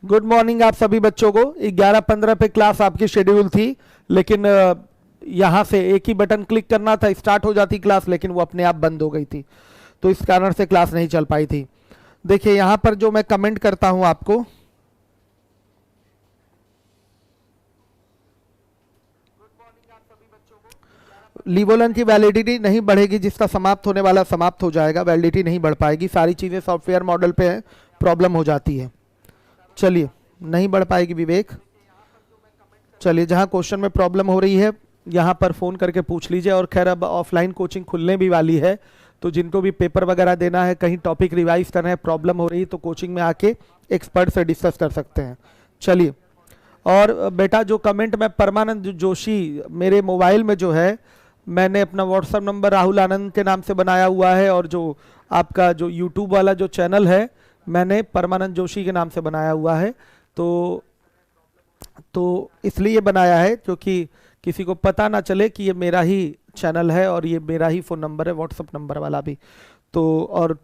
Good morning आप सभी बच्चों को। 11:15 पे क्लास आपकी शेड्यूल थी, लेकिन यहाँ से एक ही बटन क्लिक करना था, स्टार्ट हो जाती क्लास, लेकिन वो अपने आप बंद हो गई थी, तो इस कारण से क्लास नहीं चल पाई थी। देखिए यहाँ पर जो मैं कमेंट करता हूँ आपको, लीवोलन की वैलिडिटी नहीं बढ़ेगी, जिसका समाप्त होने वाला समाप्त हो जाएगा, वैलिडिटी नहीं बढ़ पाएगी। सारी चीज़ें सॉफ्टवेयर मॉडल पे है, प्रॉब्लम हो जाती है। चलिए, नहीं बढ़ पाएगी विवेक। चलिए, जहाँ क्वेश्चन में प्रॉब्लम हो रही है यहाँ पर फ़ोन करके पूछ लीजिए। और खैर अब ऑफलाइन कोचिंग खुलने भी वाली है, तो जिनको भी पेपर वगैरह देना है, कहीं टॉपिक रिवाइज करना है, प्रॉब्लम हो रही है, तो कोचिंग में आके एक्सपर्ट से डिस्कस कर सकते हैं। चलिए, और बेटा जो कमेंट में परमानंद जोशी मेरे मोबाइल में जो है, मैंने अपना व्हाट्सएप नंबर राहुल आनंद के नाम से बनाया हुआ है, और जो आपका जो यूट्यूब वाला जो चैनल है मैंने परमानंद जोशी के नाम से बनाया हुआ है। तो इसलिए बनाया है क्योंकि किसी को पता ना चले कि ये मेरा ही चैनल है और ये मेरा ही फ़ोन नंबर है, व्हाट्सएप नंबर वाला भी। तो और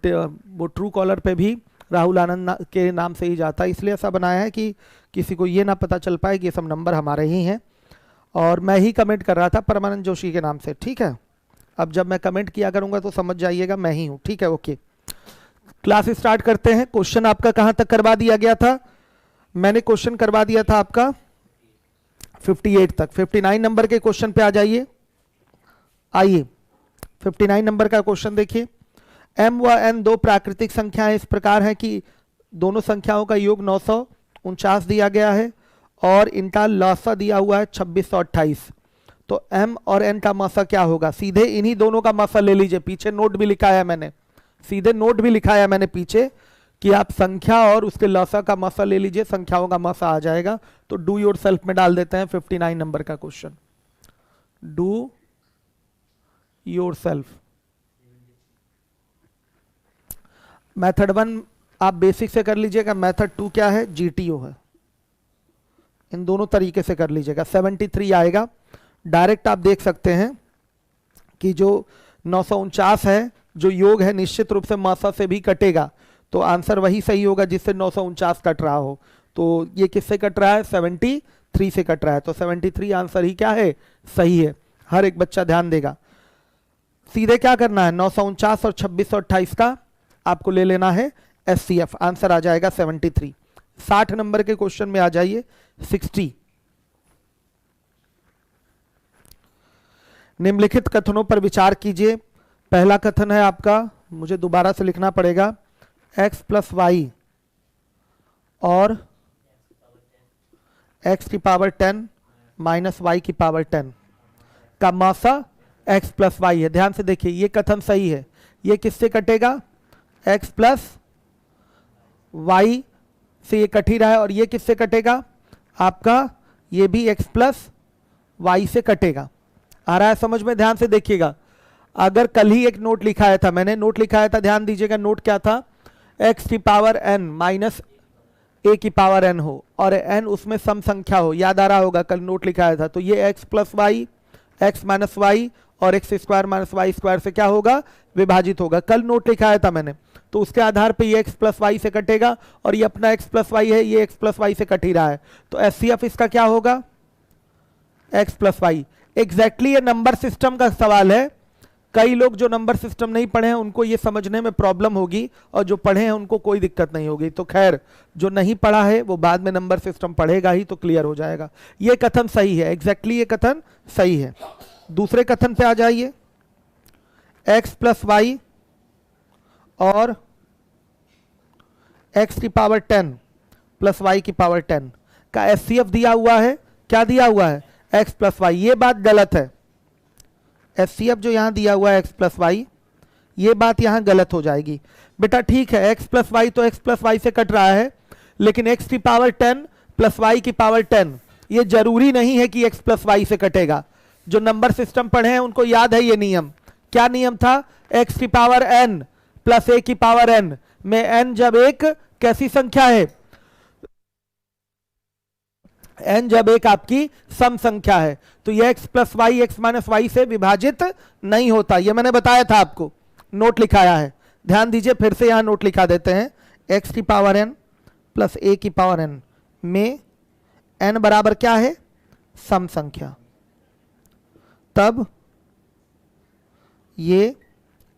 वो ट्रू कॉलर पे भी राहुल आनंद के नाम से ही जाता है, इसलिए ऐसा बनाया है कि किसी को ये ना पता चल पाए कि ये सब नंबर हमारे ही हैं। और मैं ही कमेंट कर रहा था परमानंद जोशी के नाम से, ठीक है। अब जब मैं कमेंट किया करूँगा तो समझ जाइएगा मैं ही हूँ, ठीक है। ओके, क्लास स्टार्ट करते हैं। क्वेश्चन आपका कहाँ तक करवा दिया गया था? मैंने क्वेश्चन करवा दिया था आपका 58 तक। 59 नंबर के क्वेश्चन पे आ जाइए। आइए 59 नंबर का क्वेश्चन देखिए। m व n दो प्राकृतिक संख्याएं इस प्रकार हैं कि दोनों संख्याओं का योग 949 दिया गया है और इनका लसा दिया हुआ है 2628। तो m और n का मसा क्या होगा? सीधे इन्हीं दोनों का मसा ले लीजिए। पीछे नोट भी लिखा है मैंने, सीधे नोट भी लिखा है मैंने पीछे कि आप संख्या और उसके लसा का मसा ले लीजिए, संख्याओं का मसा आ जाएगा। तो डू योर सेल्फ में डाल देते हैं 59 नंबर का question. Do your self. Method 1 आप बेसिक से कर लीजिएगा, मेथड 2 क्या है? जीटीओ है। इन दोनों तरीके से कर लीजिएगा। 73 आएगा। डायरेक्ट आप देख सकते हैं कि जो 949 है, जो योग है, निश्चित रूप से मसा से भी कटेगा, तो आंसर वही सही होगा जिससे 949 कट रहा हो। तो ये किससे कट रहा है? 73 से कट रहा है। तो 73 आंसर ही क्या है? सही है। हर एक बच्चा ध्यान देगा। सीधे क्या करना है? 949 और 2628 का आपको ले लेना है एचसीएफ। आंसर आ जाएगा 73। 60 नंबर के क्वेश्चन में आ जाइए। 60 निम्नलिखित कथनों पर विचार कीजिए। पहला कथन है आपका, मुझे दोबारा से लिखना पड़ेगा, x प्लस वाई और x की पावर 10 माइनस वाई की पावर 10 का मसा x प्लस वाई है। ध्यान से देखिए, ये कथन सही है। ये किससे कटेगा? x प्लस वाई से ये कट ही रहा है। और ये किससे कटेगा? आपका ये भी x प्लस वाई से कटेगा। आ रहा है समझ में? ध्यान से देखिएगा। अगर कल ही एक नोट लिखाया था मैंने, नोट लिखाया था, ध्यान दीजिएगा। नोट क्या था? x की पावर n माइनस a की पावर n हो और n उसमें सम संख्या हो। याद आ रहा होगा, कल नोट लिखाया था। तो ये x plus y, x minus y और x square minus y square से क्या होगा? विभाजित होगा। कल नोट लिखाया था मैंने, तो उसके आधार पे ये x प्लस वाई से कटेगा और ये अपना x प्लस वाई है, ये x प्लस वाई से कट ही रहा है। तो एचसीएफ इसका क्या होगा? x plus Y. एग्जैक्टली ये नंबर सिस्टम का सवाल है। कई लोग जो नंबर सिस्टम नहीं पढ़े हैं उनको ये समझने में प्रॉब्लम होगी, और जो पढ़े हैं उनको कोई दिक्कत नहीं होगी। तो खैर, जो नहीं पढ़ा है वो बाद में नंबर सिस्टम पढ़ेगा ही, तो क्लियर हो जाएगा। ये कथन सही है, एग्जैक्टली ये कथन सही है। दूसरे कथन पे आ जाइए। x प्लस वाई और x की पावर 10 प्लस वाई की पावर 10 का एचसीएफ दिया हुआ है। क्या दिया हुआ है? x plus Y. ये बात गलत है। एचसीएफ जो यहां दिया हुआ है x प्लस वाई, ये बात यहां गलत हो जाएगी। बेटा ठीक है, x प्लस वाई तो x प्लस वाई से कट रहा है, लेकिन x की पावर 10 प्लस वाई की पावर 10, ये जरूरी नहीं है कि x प्लस वाई से कटेगा। जो नंबर सिस्टम पढ़े हैं उनको याद है ये नियम। क्या नियम था? x की पावर n प्लस a की पावर n में n जब एक कैसी संख्या है? n जब एक आपकी सम संख्या है, तो ये x plus Y X minus Y से विभाजित नहीं होता। ये मैंने बताया था आपको, नोट लिखाया है। ध्यान दीजिए, फिर से यहां नोट लिखा देते हैं। x की पावर n प्लस a की पावर n में n बराबर क्या है, सम संख्या, तब ये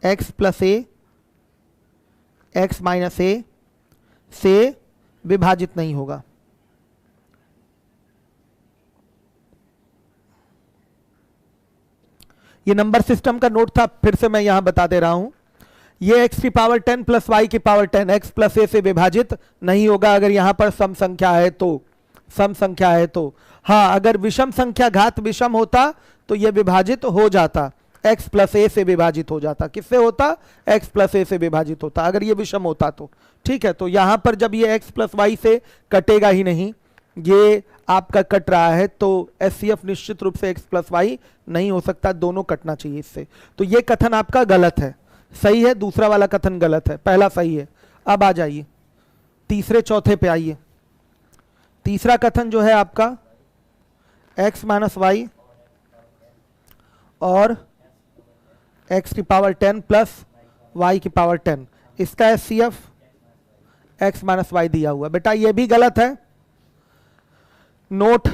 x प्लस ए x माइनस ए से विभाजित नहीं होगा। ये नंबर सिस्टम का नोट था, फिर से मैं यहां बता दे रहा हूं। ये x की पावर 10 प्लस वाई की पावर 10 x प्लस ए से विभाजित नहीं होगा अगर यहां पर सम संख्या है तो, सम संख्या है तो। हाँ, अगर विषम संख्या घात विषम होता तो ये विभाजित हो जाता, x प्लस ए से विभाजित हो जाता। किससे होता, x प्लस ए से विभाजित होता अगर ये विषम होता तो। ठीक है, तो यहां पर जब ये x प्लस वाई से कटेगा ही नहीं, ये आपका कट रहा है, तो एचसीएफ निश्चित रूप से x प्लस वाई नहीं हो सकता, दोनों कटना चाहिए इससे। तो ये कथन आपका गलत है, सही है दूसरा वाला कथन गलत है, पहला सही है। अब आ जाइए तीसरे चौथे पे आइए। तीसरा कथन जो है आपका x माइनस वाई और x की पावर 10 प्लस y की पावर 10, इसका एचसीएफ x माइनस वाई दिया हुआ। बेटा ये भी गलत है, नोट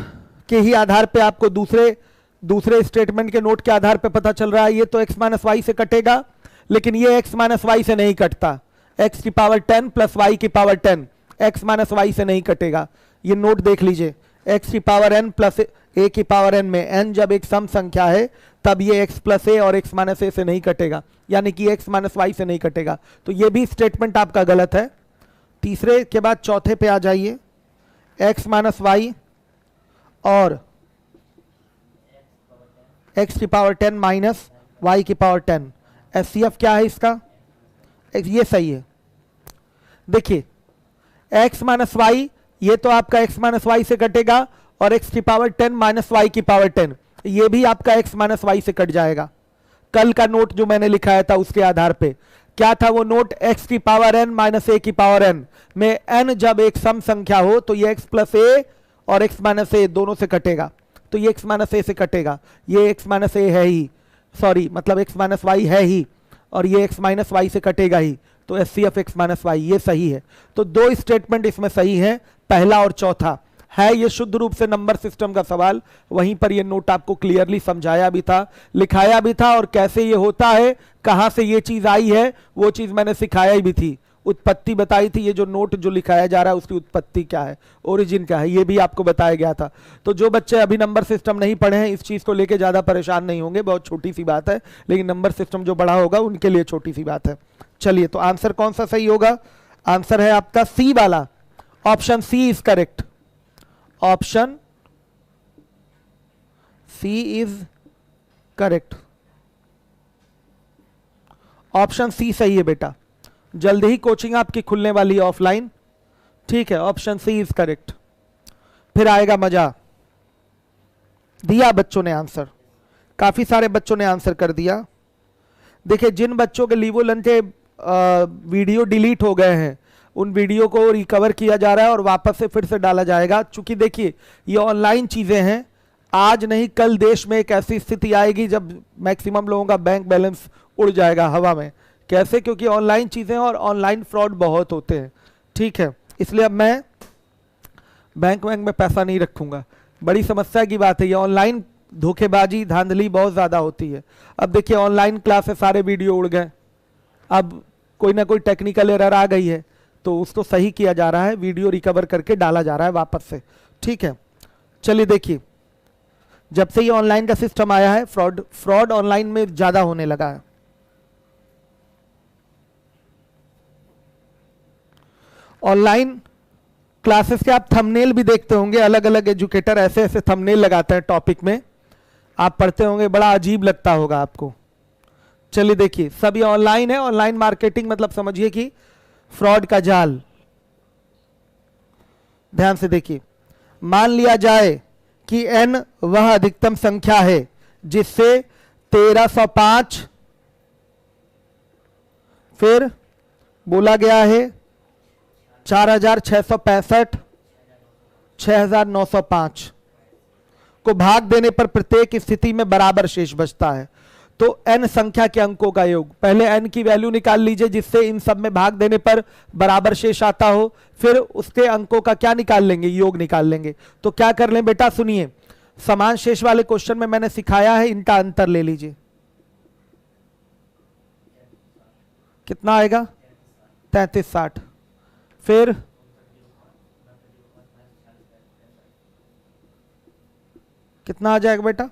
के ही आधार पे आपको दूसरे स्टेटमेंट के नोट के आधार पे पता चल रहा है। ये तो x माइनस वाई से कटेगा, लेकिन ये x माइनस वाई से नहीं कटता। x की पावर 10 प्लस y की पावर 10 x माइनस वाई से नहीं कटेगा। ये नोट देख लीजिए, x की पावर n प्लस a की पावर n में n जब एक सम संख्या है तब ये x प्लस a और x माइनस a से नहीं कटेगा, यानी कि x माइनस वाई से नहीं कटेगा। तो ये भी स्टेटमेंट आपका गलत है। तीसरे के बाद चौथे पे आ जाइए, x माइनस वाई और x की पावर 10 माइनस y की पावर 10, एचसीएफ क्या है इसका, ये सही है। देखिए x माइनस वाई, ये तो आपका x माइनस वाई से कटेगा, और x की पावर 10 माइनस वाई की पावर 10, ये भी आपका x माइनस वाई से कट जाएगा। कल का नोट जो मैंने लिखाया था उसके आधार पे क्या था वो नोट, x की पावर n माइनस a की पावर n में n जब एक सम संख्या हो तो ये x प्लस a और x माइनस a दोनों से कटेगा, तो ये x माइनस a से कटेगा। ये x माइनस a है ही, सॉरी मतलब x माइनस वाई है ही, और ये x माइनस वाई से कटेगा ही, तो एचसीएफ x माइनस वाई ये सही है। तो दो स्टेटमेंट इसमें सही है, पहला और चौथा है। ये शुद्ध रूप से नंबर सिस्टम का सवाल, वहीं पर ये नोट आपको क्लियरली समझाया भी था, लिखाया भी था, और कैसे ये होता है, कहां से ये चीज आई है, वो चीज मैंने सिखाया भी थी, उत्पत्ति बताई थी। ये जो नोट जो लिखाया जा रहा है उसकी उत्पत्ति क्या है, ओरिजिन क्या है, ये भी आपको बताया गया था। तो जो बच्चे अभी नंबर सिस्टम नहीं पढ़े हैं इस चीज को लेके ज्यादा परेशान नहीं होंगे, बहुत छोटी सी बात है, लेकिन नंबर सिस्टम जो बड़ा होगा उनके लिए छोटी सी बात है। चलिए, तो आंसर कौन सा सही होगा, आंसर है आपका सी वाला, option C is correct, option C is correct, option C सही है बेटा। जल्दी ही कोचिंग आपकी खुलने वाली है ऑफलाइन, ठीक है, ऑप्शन सी इज करेक्ट। फिर आएगा मजा, दिया बच्चों ने आंसर, काफी सारे बच्चों ने आंसर कर दिया। देखिए जिन बच्चों के लीवोलन के वीडियो डिलीट हो गए हैं उन वीडियो को रिकवर किया जा रहा है और वापस से फिर से डाला जाएगा, क्योंकि देखिए ये ऑनलाइन चीजें हैं, आज नहीं कल देश में एक ऐसी स्थिति आएगी जब मैक्सिमम लोगों का बैंक बैलेंस उड़ जाएगा हवा में। कैसे, क्योंकि ऑनलाइन चीजें और ऑनलाइन फ्रॉड बहुत होते हैं, ठीक है, इसलिए अब मैं बैंक में पैसा नहीं रखूंगा। बड़ी समस्या की बात है, ये ऑनलाइन धोखेबाजी धांधली बहुत ज्यादा होती है। अब देखिए ऑनलाइन क्लास से सारे वीडियो उड़ गए, अब कोई ना कोई टेक्निकल एरर आ गई है तो उसको सही किया जा रहा है, वीडियो रिकवर करके डाला जा रहा है वापस से, ठीक है। चलिए देखिए, जब से ये ऑनलाइन का सिस्टम आया है फ्रॉड ऑनलाइन में ज्यादा होने लगा है। ऑनलाइन क्लासेस के आप थंबनेल भी देखते होंगे, अलग अलग एजुकेटर ऐसे ऐसे थंबनेल लगाते हैं टॉपिक में, आप पढ़ते होंगे, बड़ा अजीब लगता होगा आपको। चलिए देखिए, सब ये ऑनलाइन है, ऑनलाइन मार्केटिंग मतलब समझिए कि फ्रॉड का जाल। ध्यान से देखिए, मान लिया जाए कि n वह अधिकतम संख्या है जिससे 1305 फिर बोला गया है 4665 6905 को भाग देने पर प्रत्येक स्थिति में बराबर शेष बचता है। तो n संख्या के अंकों का योग। पहले n की वैल्यू निकाल लीजिए जिससे इन सब में भाग देने पर बराबर शेष आता हो, फिर उसके अंकों का क्या निकाल लेंगे, योग निकाल लेंगे। तो क्या कर लें बेटा, सुनिए, समान शेष वाले क्वेश्चन में मैंने सिखाया है, इनका अंतर ले लीजिए। कितना आएगा, 3360। फिर कितना आ जाएगा बेटा,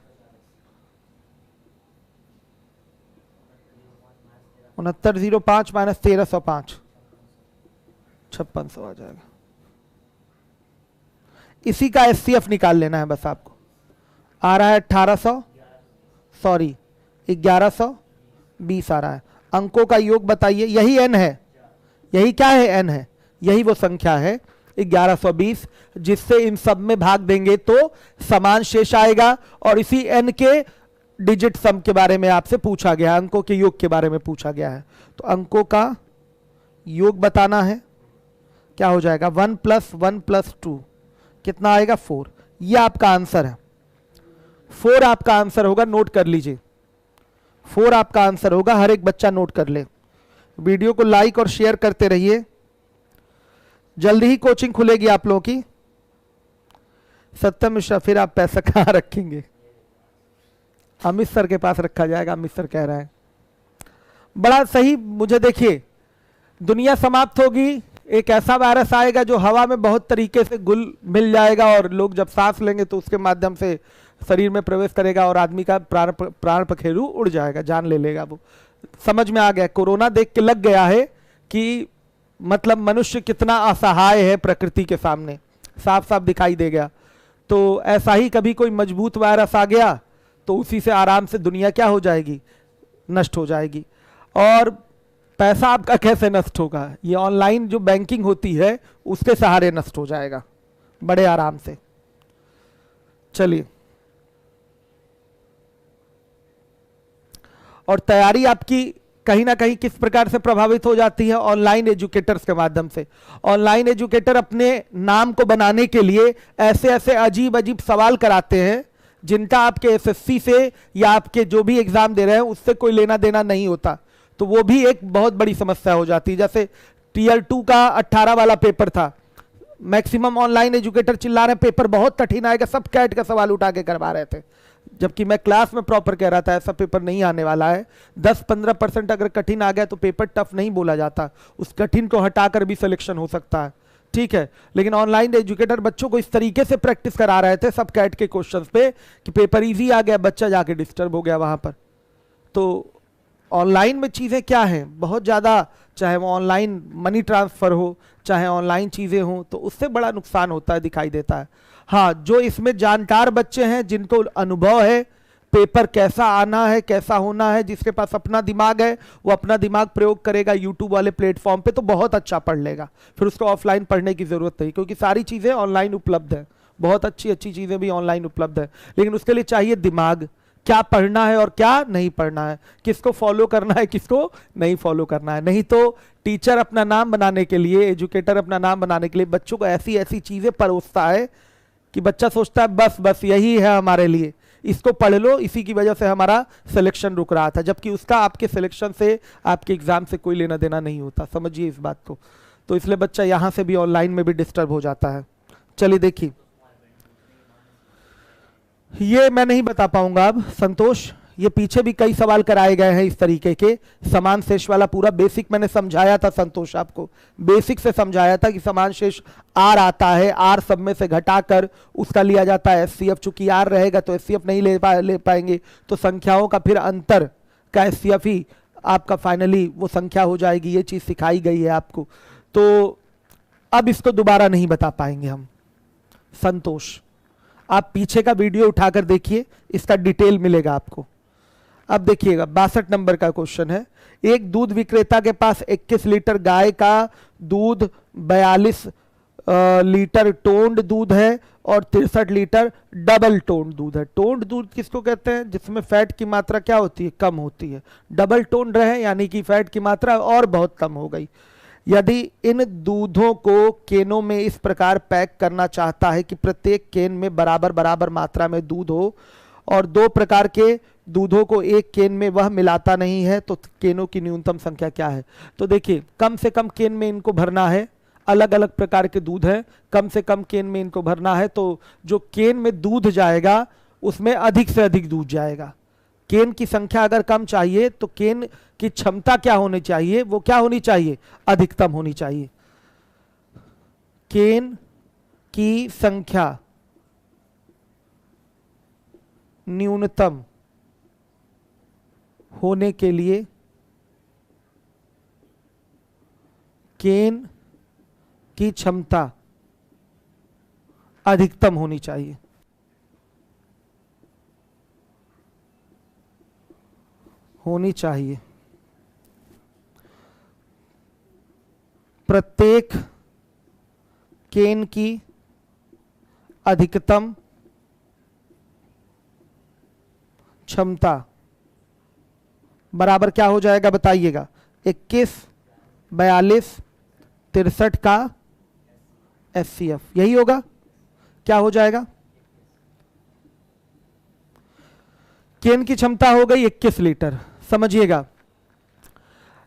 6905 माइनस 1305, 5600 आ जाएगा। इसी का एचसीएफ निकाल लेना है बस आपको। आ रहा है 1800, सॉरी 1120 आ रहा है। अंकों का योग बताइए, यही n है, यही क्या है, n है, यही वो संख्या है 1120, जिससे इन सब में भाग देंगे तो समान शेष आएगा। और इसी n के डिजिट सम के बारे में आपसे पूछा गया, अंकों के योग के बारे में पूछा गया है। तो अंकों का योग बताना है, क्या हो जाएगा, 1 + 1 + 2 कितना आएगा, 4। ये आपका आंसर है, 4 आपका आंसर होगा, नोट कर लीजिए, 4 आपका आंसर होगा। हर एक बच्चा नोट कर ले। वीडियो को लाइक और शेयर करते रहिए। जल्दी ही कोचिंग खुलेगी आप लोगों की। सत्यम मिश्रा, फिर आप पैसा कहाँ रखेंगे, अमित सर के पास रखा जाएगा, अमित सर कह रहा है। बड़ा सही। मुझे देखिए, दुनिया समाप्त होगी, एक ऐसा वायरस आएगा जो हवा में बहुत तरीके से घुल मिल जाएगा और लोग जब सांस लेंगे तो उसके माध्यम से शरीर में प्रवेश करेगा और आदमी का प्राण पखेरु उड़ जाएगा, जान ले लेगा। वो समझ में आ गया। कोरोना देख के लग गया है कि मतलब मनुष्य कितना असहाय है प्रकृति के सामने, साफ साफ दिखाई दे गया। तो ऐसा ही कभी कोई मजबूत वायरस आ गया तो उसी से आराम से दुनिया क्या हो जाएगी, नष्ट हो जाएगी। और पैसा आपका कैसे नष्ट होगा, ये ऑनलाइन जो बैंकिंग होती है उसके सहारे नष्ट हो जाएगा बड़े आराम से। चलिए, और तैयारी आपकी कहीं ना कहीं किस प्रकार से प्रभावित हो जाती है, ऑनलाइन एजुकेटर्स के माध्यम से। ऑनलाइन एजुकेटर अपने नाम को बनाने के लिए ऐसे ऐसे अजीब अजीब सवाल कराते हैं जिनका आपके एसएससी से या आपके जो भी एग्जाम दे रहे हैं उससे कोई लेना देना नहीं होता। तो वो भी एक बहुत बड़ी समस्या हो जाती है। जैसे टीयर 2 का 18 वाला पेपर था, मैक्सिमम ऑनलाइन एजुकेटर चिल्ला रहे हैं पेपर बहुत कठिन आएगा, सब कैट का सवाल उठा के करवा रहे थे, जबकि मैं क्लास में प्रॉपर कह रहा था ऐसा पेपर नहीं आने वाला है। 10-15% अगर कठिन आ गया तो पेपर टफ नहीं बोला जाता, उस कठिन को हटाकर भी सिलेक्शन हो सकता है, ठीक है। लेकिन ऑनलाइन एजुकेटर बच्चों को इस तरीके से प्रैक्टिस करा रहे थे सब कैट के क्वेश्चंस पे कि पेपर इजी आ गया, बच्चा जाके डिस्टर्ब हो गया वहां पर। तो ऑनलाइन में चीज़ें क्या हैं, बहुत ज़्यादा, चाहे वो ऑनलाइन मनी ट्रांसफ़र हो, चाहे ऑनलाइन चीज़ें हों, तो उससे बड़ा नुकसान होता है, दिखाई देता है। हाँ, जो इसमें जानकार बच्चे हैं, जिनको अनुभव है पेपर कैसा आना है, कैसा होना है, जिसके पास अपना दिमाग है, वो अपना दिमाग प्रयोग करेगा यूट्यूब वाले प्लेटफॉर्म पे तो बहुत अच्छा पढ़ लेगा, फिर उसको ऑफलाइन पढ़ने की ज़रूरत नहीं, क्योंकि सारी चीज़ें ऑनलाइन उपलब्ध है, बहुत अच्छी अच्छी चीज़ें भी ऑनलाइन उपलब्ध है। लेकिन उसके लिए चाहिए दिमाग, क्या पढ़ना है और क्या नहीं पढ़ना है, किसको फॉलो करना है, किसको नहीं फॉलो करना है। नहीं तो टीचर अपना नाम बनाने के लिए, एजुकेटर अपना नाम बनाने के लिए बच्चों को ऐसी ऐसी चीज़ें परोसता है कि बच्चा सोचता है बस बस यही है हमारे लिए, इसको पढ़ लो, इसी की वजह से हमारा सिलेक्शन रुक रहा था, जबकि उसका आपके सिलेक्शन से, आपके एग्जाम से कोई लेना देना नहीं होता। समझिए इस बात को। तो इसलिए बच्चा यहाँ से भी ऑनलाइन में भी डिस्टर्ब हो जाता है। चलिए देखिए, ये मैं नहीं बता पाऊंगा अब संतोष, ये पीछे भी कई सवाल कराए गए हैं इस तरीके के। समान शेष वाला पूरा बेसिक मैंने समझाया था संतोष, आपको बेसिक से समझाया था कि समान शेष आर आता है, आर सब में से घटाकर उसका लिया जाता है एचसीएफ। चूंकि आर रहेगा तो एचसीएफ नहीं ले पाएंगे, तो संख्याओं का फिर अंतर का एचसीएफ ही आपका फाइनली वो संख्या हो जाएगी। ये चीज़ सिखाई गई है आपको, तो अब इसको दोबारा नहीं बता पाएंगे हम संतोष। आप पीछे का वीडियो उठाकर देखिए, इसका डिटेल मिलेगा आपको। अब देखिएगा 62 नंबर का क्वेश्चन है। एक दूध विक्रेता के पास 21 लीटर गाय का दूध, 42 लीटर टोंड दूध है और 63 लीटर डबल टोंड दूध है। टोंड दूध किसको कहते हैं, जिसमें फैट की मात्रा क्या होती है, कम होती है। डबल टोंड रहे यानी कि फैट की मात्रा और बहुत कम हो गई। यदि इन दूधों को केनों में इस प्रकार पैक करना चाहता है कि प्रत्येक केन में बराबर बराबर मात्रा में दूध हो और 2 प्रकार के दूधों को एक केन में वह मिलाता नहीं है, तो केनों की न्यूनतम संख्या क्या है? तो देखिए कम से कम केन में इनको भरना है, अलग अलग प्रकार के दूध है, कम से कम केन में इनको भरना है, तो जो केन में दूध जाएगा उसमें अधिक से अधिक दूध जाएगा। केन की संख्या अगर कम चाहिए तो केन की क्षमता क्या होनी चाहिए? वो क्या होनी चाहिए? अधिकतम होनी चाहिए। केन की संख्या न्यूनतम होने के लिए केन की क्षमता अधिकतम होनी चाहिए। प्रत्येक केन की अधिकतम क्षमता बराबर क्या हो जाएगा बताइएगा? 21, 42, 63 का SCF, यही होगा। क्या हो जाएगा? केन की क्षमता हो गई 21 लीटर। समझिएगा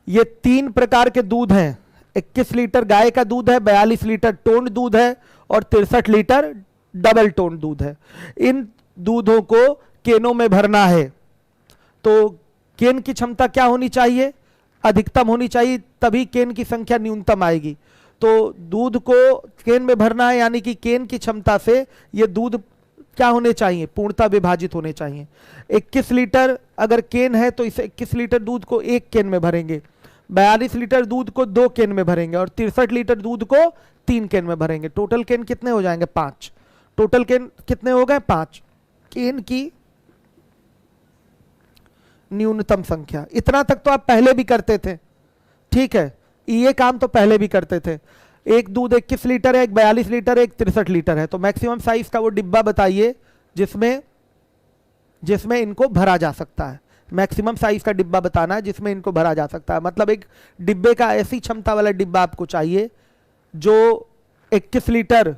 ये 3 प्रकार के दूध हैं। 21 लीटर गाय का दूध है, 42 लीटर टोन्ड दूध है और 63 लीटर डबल टोन्ड दूध है। इन दूधों को केनों में भरना है, तो केन की क्षमता क्या होनी चाहिए? अधिकतम होनी चाहिए, तभी केन की संख्या न्यूनतम आएगी। तो दूध को केन में भरना है, यानी कि केन की क्षमता से ये दूध क्या होने चाहिए? पूर्णतः विभाजित होने चाहिए। 21 लीटर अगर केन है तो इसे 21 लीटर दूध को 1 केन में भरेंगे, 42 लीटर दूध को 2 केन में भरेंगे और 63 लीटर दूध को 3 केन में भरेंगे। टोटल केन कितने हो जाएंगे? 5। टोटल केन कितने हो गए? 5। केन की न्यूनतम संख्या। इतना तक तो आप पहले भी करते थे, ठीक है, ये काम तो पहले भी करते थे। एक दूध 21 लीटर है, एक 42 लीटर है, एक 63 लीटर है, तो मैक्सिमम साइज का वो डिब्बा बताइए जिसमें इनको भरा जा सकता है। मैक्सिमम साइज का डिब्बा बताना है जिसमें इनको भरा जा सकता है। मतलब एक डिब्बे का ऐसी क्षमता वाला डिब्बा आपको चाहिए जो 21 लीटर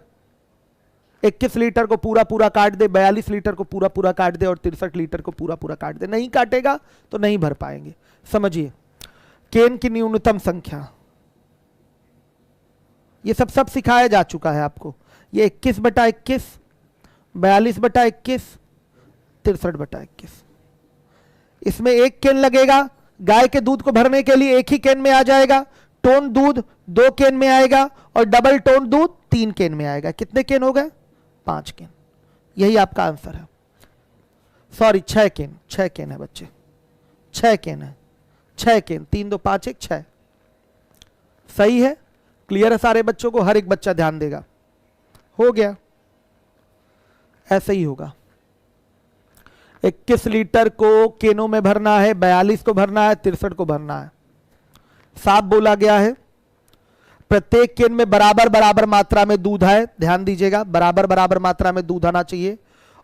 को पूरा पूरा काट दे, 42 लीटर को पूरा पूरा काट दे और 63 लीटर को पूरा पूरा काट दे। नहीं काटेगा तो नहीं भर पाएंगे। समझिए केन की न्यूनतम संख्या, ये सब सिखाया जा चुका है आपको। ये 21/21, 42/21, 63/21। इसमें 1 केन लगेगा। गाय के दूध को भरने के लिए 1 ही केन में आ जाएगा। टोन दूध 2 केन में आएगा और डबल टोन दूध 3 केन में आएगा। कितने केन हो गए? 5 केन। यही आपका आंसर है। सॉरी 6 केन, 6 केन है बच्चे, 6 केन है, 6 केन। 3 2 5 1 6। सही है? क्लियर है सारे बच्चों को? हर एक बच्चा ध्यान देगा। हो गया, ऐसे ही होगा। 21 लीटर को केनों में भरना है, 42 को भरना है, 63 को भरना है। साफ बोला गया है। प्रत्येक केन में बराबर बराबर मात्रा में दूध है। ध्यान दीजिएगा, बराबर बराबर मात्रा में दूध आना चाहिए।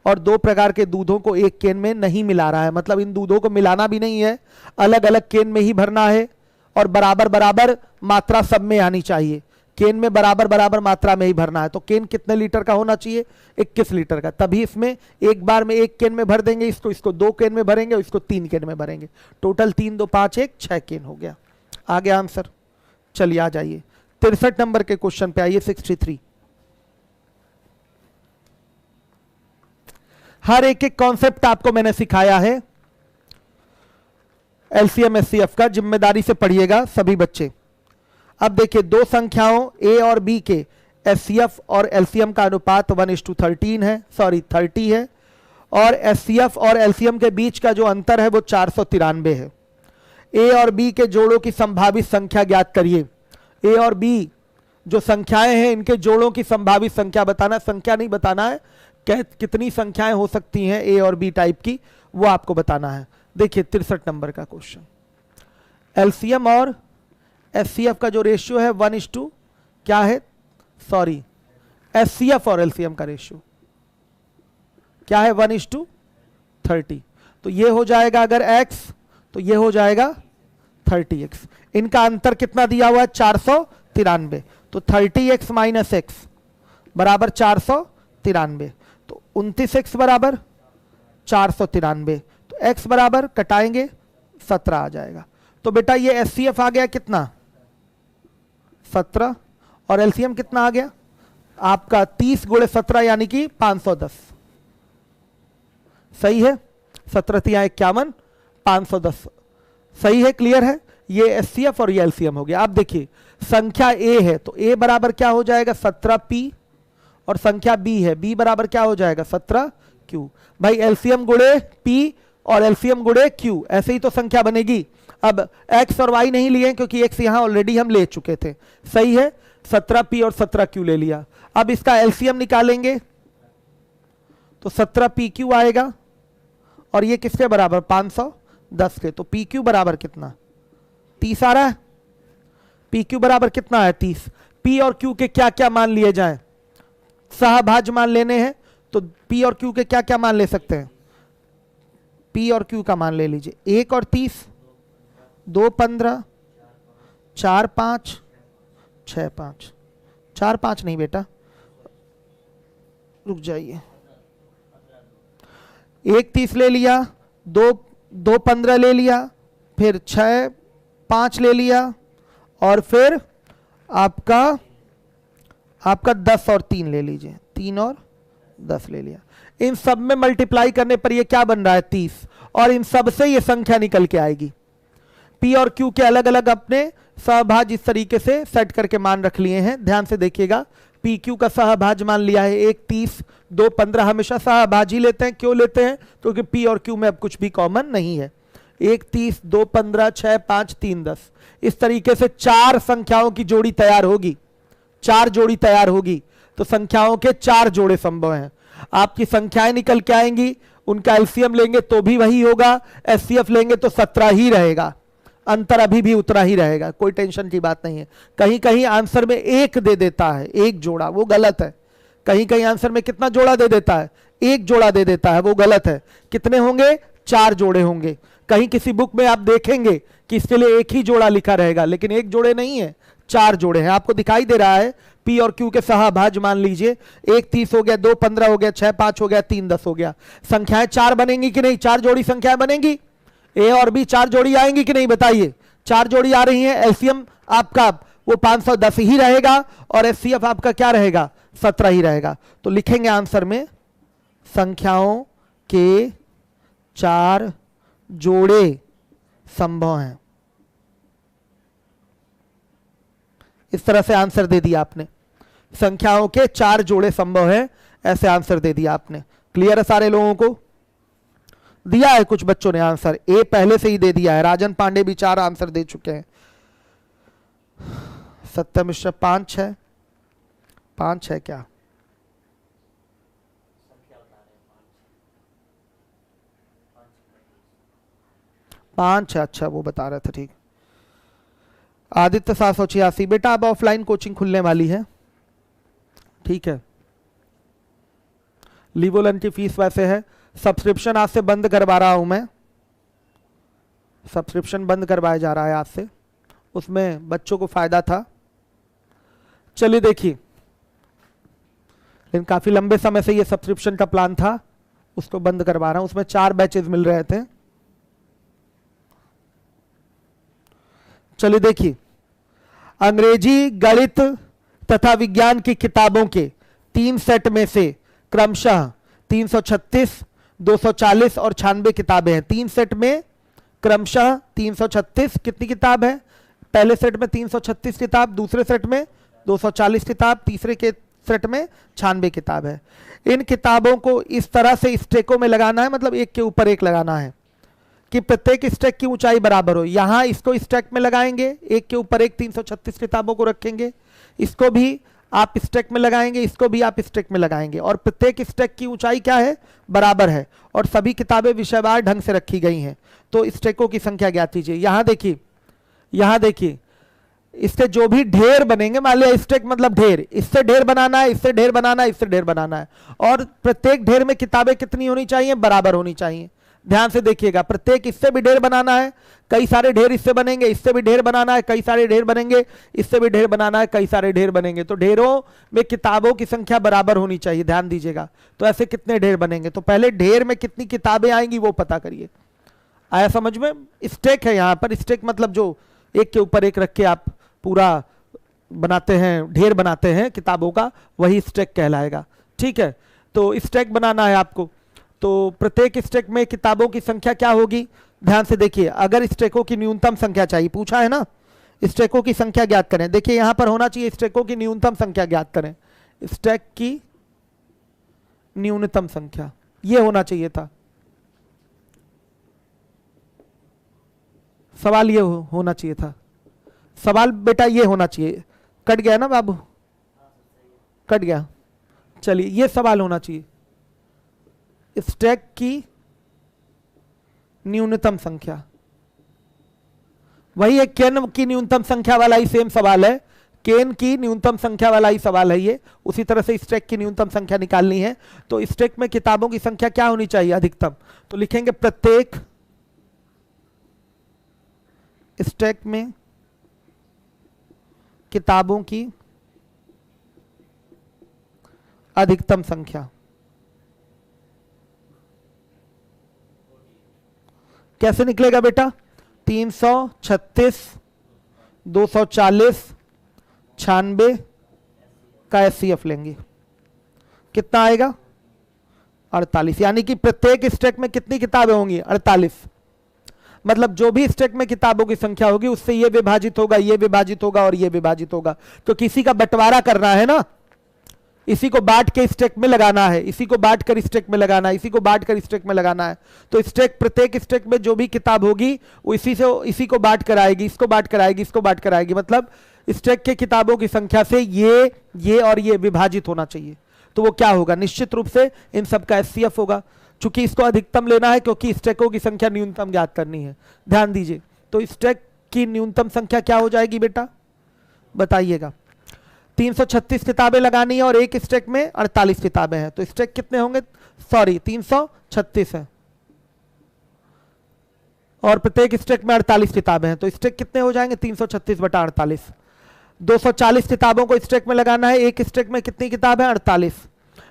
और 2 प्रकार के दूधों को 1 केन में नहीं मिला रहा है, मतलब इन दूधों को मिलाना भी नहीं है, अलग अलग केन में ही भरना है और बराबर बराबर मात्रा सब में आनी चाहिए। केन में बराबर बराबर मात्रा में ही भरना है। तो केन कितने लीटर का होना चाहिए? 21 लीटर का। तभी इसमें एक बार में 1 केन में भर देंगे, इसको 2 केन में भरेंगे, इसको 3 केन में भरेंगे। टोटल 3 2 5 1 6 केन हो गया। आ गया आंसर। चलिए आ जाइए 63 नंबर के क्वेश्चन पे आइए। 63। हर एक कॉन्सेप्ट आपको मैंने सिखाया है। एलसीएम एचसीएफ का जिम्मेदारी से पढ़िएगा सभी बच्चे। अब देखिए 2 संख्याओं ए और बी के एचसीएफ और एलसीएम का अनुपात 1:13 है, सॉरी 30 है। और एचसीएफ और एलसीएम के बीच का जो अंतर है वो 493 है। ए और बी के जोड़ों की संभावित संख्या ज्ञात करिए। ए और बी जो संख्याएं हैं इनके जोड़ों की संभावित संख्या बताना, संख्या नहीं बताना है, कितनी संख्याएं हो सकती हैं ए और बी टाइप की, वो आपको बताना है। देखिए 63 नंबर का क्वेश्चन। एलसीएम और एचसीएफ का जो रेशियो है 1:, क्या है, सॉरी एचसीएफ और एलसीएम का रेशियो क्या है? 1:30। तो ये हो जाएगा अगर x तो ये हो जाएगा 30x। इनका अंतर कितना दिया हुआ है? 493। तो 30x - x बराबर 493। तो 29x बराबर 493। तो x बराबर कटाएंगे 17 आ जाएगा। तो बेटा ये एचसीएफ आ गया कितना 17 और एलसीएम कितना आ गया आपका 30 गुणे 17 यानी कि 510। सही है, 17×51 510 सही है, क्लियर है। ये एचसीएफ और ये एलसीएम हो गया। आप देखिए संख्या ए है तो ए बराबर क्या हो जाएगा 17p और संख्या बी है बी बराबर क्या हो जाएगा 17q। भाई एलसीएम गुणे p और एलसीएम गुणे q, ऐसे ही तो संख्या बनेगी। अब x और y नहीं लिए क्योंकि x यहां ऑलरेडी हम ले चुके थे। सही है, 17p और 17q ले लिया। अब इसका एलसीएम निकालेंगे तो 17pq आएगा और ये किसके बराबर 510 के। तो pq बराबर कितना 30 आ रहा है। pq बराबर कितना है 30। p और q के क्या क्या मान लिए जाएं, सहभाज्य मान लेने हैं तो p और q के क्या क्या मान ले सकते हैं। p और q का मान ले लीजिए 1 और 30, 2 15, 4 5, 6 5, 4 5 नहीं बेटा रुक जाइए, 1 30 ले लिया, 2 15 ले लिया, फिर 6 5 ले लिया और फिर आपका 10 और 3 ले लीजिए, 3 और 10 ले लिया। इन सब में मल्टीप्लाई करने पर ये क्या बन रहा है 30 और इन सब से ये संख्या निकल के आएगी। P और Q के अलग अलग अपने सहभाज्य इस तरीके से सेट करके मान रख लिए हैं। ध्यान से देखिएगा PQ का सहभाज्य मान लिया है 1 30, 2 15 हमेशा सहभाज्य लेते हैं। क्यों लेते हैं क्योंकि P और Q में अब कुछ भी कॉमन नहीं है। 1 30, 2 15, 6 5, 3 10 इस तरीके से 4 संख्याओं की जोड़ी तैयार होगी, 4 जोड़ी तैयार होगी। तो संख्याओं के 4 जोड़े संभव हैं। आपकी संख्याएं निकल के आएंगी, उनका एलसीएम लेंगे तो भी वही होगा, एचसीएफ लेंगे तो 17 ही रहेगा, अंतर अभी भी उतना ही रहेगा, कोई टेंशन की बात नहीं है। कहीं कहीं आंसर में 1 दे देता है, 1 जोड़ा, वो गलत है। कहीं कहीं आंसर में कितना जोड़ा दे देता है 1 जोड़ा दे देता है, वो गलत है। कितने होंगे 4 जोड़े होंगे। कहीं किसी बुक में आप देखेंगे कि इसके लिए 1 ही जोड़ा लिखा रहेगा, लेकिन 1 जोड़े नहीं है 4 जोड़े हैं। आपको दिखाई दे रहा है P और Q के सहभाज्य मान लीजिए 1 30 हो गया, 2 15 हो गया, 6 5 हो गया, 3 10 हो गया। संख्याएं 4 बनेंगी कि नहीं, 4 जोड़ी संख्याएं बनेंगी। A और B 4 जोड़ी आएंगी कि नहीं बताइए। 4 जोड़ी आ रही है, एलसीएम आपका वो 510 ही रहेगा और एचसीएफ आपका क्या रहेगा 17 ही रहेगा। तो लिखेंगे आंसर में संख्याओं के 4 जोड़े संभव हैं। इस तरह से आंसर दे दिया आपने, संख्याओं के 4 जोड़े संभव है, ऐसे आंसर दे दिया आपने। क्लियर है सारे लोगों को। दिया है कुछ बच्चों ने आंसर, ए पहले से ही दे दिया है। राजन पांडे भी 4 आंसर दे चुके हैं। सत्यम मिश्र 5 है, 5 है क्या 5 है, अच्छा वो बता रहा था, ठीक। आदित्य 786 बेटा अब ऑफलाइन कोचिंग खुलने वाली है, ठीक है। लिवोलन की फीस वैसे है, सब्सक्रिप्शन आज से बंद करवा रहा हूं मैं, सब्सक्रिप्शन बंद करवाया जा रहा है आज से, उसमें बच्चों को फायदा था। चलिए देखिए, लेकिन काफी लंबे समय से ये सब्सक्रिप्शन का प्लान था, उसको बंद करवा रहा हूं। उसमें 4 बैचेस मिल रहे थे। चलिए देखिए, अंग्रेजी, गणित तथा विज्ञान की किताबों के 3 सेट में से क्रमशः 336, 240 और 96 किताबें हैं। 3 सेट में क्रमशः 336 कितनी किताब है, पहले सेट में 336 किताब, दूसरे सेट में 240 किताब, तीसरे के सेट में 96 किताब है। इन किताबों को इस तरह से स्टैकों में लगाना है, मतलब एक के ऊपर एक लगाना है कि प्रत्येक स्टैक की ऊंचाई बराबर हो। यहां इसको स्टैक में लगाएंगे, एक के ऊपर एक 336 किताबों को रखेंगे, इसको भी आप स्टैक में लगाएंगे, इसको भी आप स्टैक में लगाएंगे, और प्रत्येक स्टैक की ऊंचाई क्या है बराबर है, और सभी किताबें विषयवार ढंग से रखी गई हैं। तो स्टैकों की संख्या ज्ञात कीजिए। यहां देखिए, यहां देखिए, इससे जो भी ढेर बनेंगे, मान लिया स्टैक मतलब ढेर, इससे ढेर बनाना है, इससे ढेर बनाना है, इससे ढेर बनाना है, और प्रत्येक ढेर में किताबें कितनी होनी चाहिए, बराबर होनी चाहिए। ध्यान से देखिएगा, प्रत्येक इससे भी ढेर बनाना है, कई सारे ढेर इससे बनेंगे, इससे भी ढेर बनाना है, कई सारे ढेर बनेंगे, इससे भी ढेर बनाना है, कई सारे ढेर बनेंगे। तो ढेरों में किताबों की संख्या बराबर होनी चाहिए, ध्यान दीजिएगा। तो ऐसे कितने ढेर बनेंगे, तो पहले ढेर में कितनी किताबें आएंगी वो पता करिए। आया समझ में? स्टैक है यहाँ पर, स्टैक मतलब जो एक के ऊपर एक रख के आप पूरा बनाते हैं, ढेर बनाते हैं किताबों का, वही स्टैक कहलाएगा। ठीक है, तो स्टैक बनाना है आपको। तो प्रत्येक स्टैक में किताबों की संख्या क्या होगी, ध्यान से देखिए। अगर स्टैकों की न्यूनतम संख्या चाहिए, पूछा है ना, स्टैकों की संख्या ज्ञात करें। देखिए यहां पर होना चाहिए स्टैकों की न्यूनतम संख्या ज्ञात करें, स्टैक की न्यूनतम संख्या, ये होना चाहिए था सवाल, ये होना चाहिए था सवाल बेटा, ये होना चाहिए। कट गया ना बाबू, कट गया, चलिए ये सवाल होना चाहिए, स्टैक की न्यूनतम संख्या। वही एक केन की न्यूनतम संख्या वाला ही सेम सवाल है, केन की न्यूनतम संख्या वाला ही सवाल है ये। उसी तरह से स्टैक की न्यूनतम संख्या निकालनी है। तो स्टैक में किताबों की संख्या क्या होनी चाहिए, अधिकतम। तो लिखेंगे प्रत्येक स्टैक में किताबों की अधिकतम संख्या। कैसे निकलेगा बेटा, 336, 240, 96 का एचसीएफ लेंगे, कितना आएगा 48। यानी कि प्रत्येक स्टैक में कितनी किताबें होंगी, 48। मतलब जो भी स्टैक में किताबों की संख्या होगी उससे ये विभाजित होगा, ये विभाजित होगा और ये विभाजित होगा। तो किसी का बंटवारा करना है ना, इसी को बांट के स्टैक में लगाना है, इसी को बांट कर स्टैक में लगाना है, इसी को बांट कर स्टैक में लगाना है। तो स्टैक, प्रत्येक स्टैक में जो भी किताब होगी वो इसी को बांट कर आएगी, इसको बांट कर आएगी, इसको बांट कर आएगी। मतलब स्टैक के किताबों की संख्या से ये और ये विभाजित होना चाहिए। तो वो क्या होगा, निश्चित रूप से इन सब का एचसीएफ होगा। चूंकि इसको अधिकतम लेना है क्योंकि स्टैकों की संख्या न्यूनतम ज्ञात करनी है, ध्यान दीजिए। तो स्टैक की न्यूनतम संख्या क्या हो जाएगी बेटा, बताइएगा। 336 किताबें लगानी है और एक स्टैक में 48 किताबें हैं, तो स्टैक कितने होंगे, सॉरी 336 है और प्रत्येक स्टैक में 48 किताबें हैं, तो स्टैक कितने हो जाएंगे, 336 बटा 48। 240 किताबों को स्टैक में लगाना है, एक स्टैक में कितनी किताब है, 48।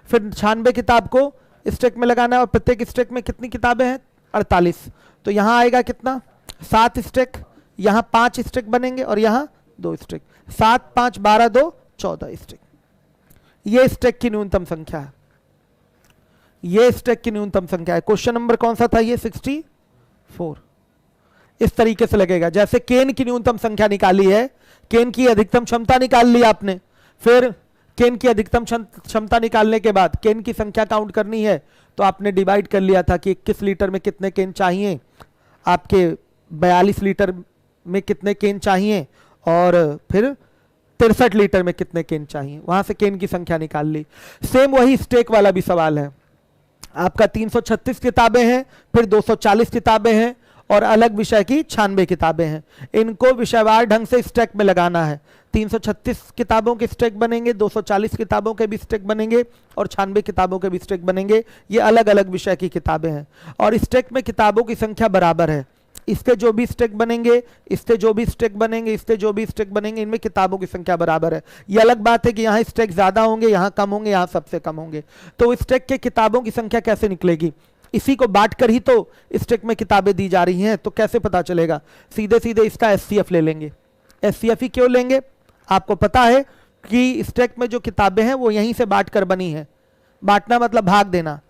फिर 96 किताब को स्टैक में लगाना है और प्रत्येक स्टैक में कितनी किताबें हैं, 48। तो यहां आएगा कितना, 7 स्टैक, यहां 5 स्टैक बनेंगे और यहां 2 स्टैक, 7 5 12 2 14 स्टैक। ये स्टैक की न्यूनतम संख्या है, ये स्टैक की न्यूनतम संख्या है। क्वेश्चन नंबर कौन सा था ये, 64। इस तरीके से लगेगा। जैसे केन की न्यूनतम संख्या निकाली है, केन की अधिकतम क्षमता निकाल ली आपने, फिर केन की अधिकतम क्षमता निकालने के बाद केन की संख्या काउंट करनी है, तो आपने डिवाइड कर लिया था कि 21 लीटर में कितने केन चाहिए, आपके 42 लीटर में कितने केन चाहिए और फिर 63 लीटर में कितने केन चाहिए, वहां से केन की संख्या निकाल ली। सेम वही स्टैक वाला भी सवाल है। आपका 336 किताबें हैं, फिर 240 किताबें हैं और अलग विषय की 96 किताबें हैं। इनको विषयवार ढंग से स्टैक में लगाना है। 336 किताबों के स्टैक बनेंगे, 240 किताबों के भी स्टैक बनेंगे और 96 किताबों के भी स्टैक बनेंगे। ये अलग अलग विषय की किताबें हैं और स्टैक में किताबों की संख्या बराबर है। इसके जो भी स्टैक बनेंगे, इसके जो भी स्टैक बनेंगे, इसके जो भी स्टैक बनेंगे, इनमें किताबों की संख्या बराबर है। ये अलग बात है कि यहाँ स्टैक ज्यादा होंगे, यहाँ कम होंगे, यहाँ सबसे कम होंगे। तो स्टैक के किताबों की संख्या कैसे निकलेगी, इसी को बांट कर ही तो स्टैक में किताबें दी जा रही हैं, तो कैसे पता चलेगा, सीधे सीधे इसका एचसीएफ ले लेंगे। एचसीएफ ही क्यों लेंगे, आपको पता है कि स्टैक में जो किताबें हैं वो यहीं से बांट कर बनी है। बांटना मतलब भाग देना,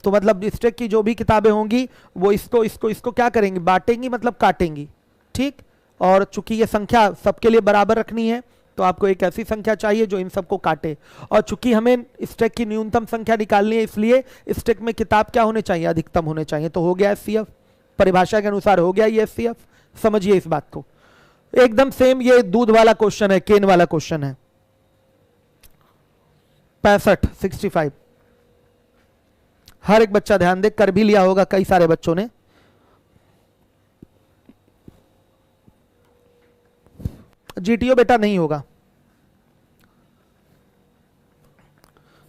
तो मतलब स्टैक की जो भी किताबें होंगी वो इसको क्या करेंगी, बांटेंगी, मतलब काटेंगी। ठीक, और चूंकि ये संख्या सबके लिए बराबर रखनी है तो आपको एक ऐसी संख्या चाहिए जो इन सबको काटे। और चूंकि हमें स्टैक की न्यूनतम संख्या निकालनी है, इसलिए स्टैक में किताब क्या होने चाहिए, अधिकतम होने चाहिए। तो हो गया एचसीएफ, परिभाषा के अनुसार हो गया ये एचसीएफ। समझिए इस बात को, एकदम सेम ये दूध वाला क्वेश्चन है, केन वाला क्वेश्चन है। 65 हर एक बच्चा ध्यान दे, कर भी लिया होगा कई सारे बच्चों ने। जीटीओ बेटा नहीं होगा,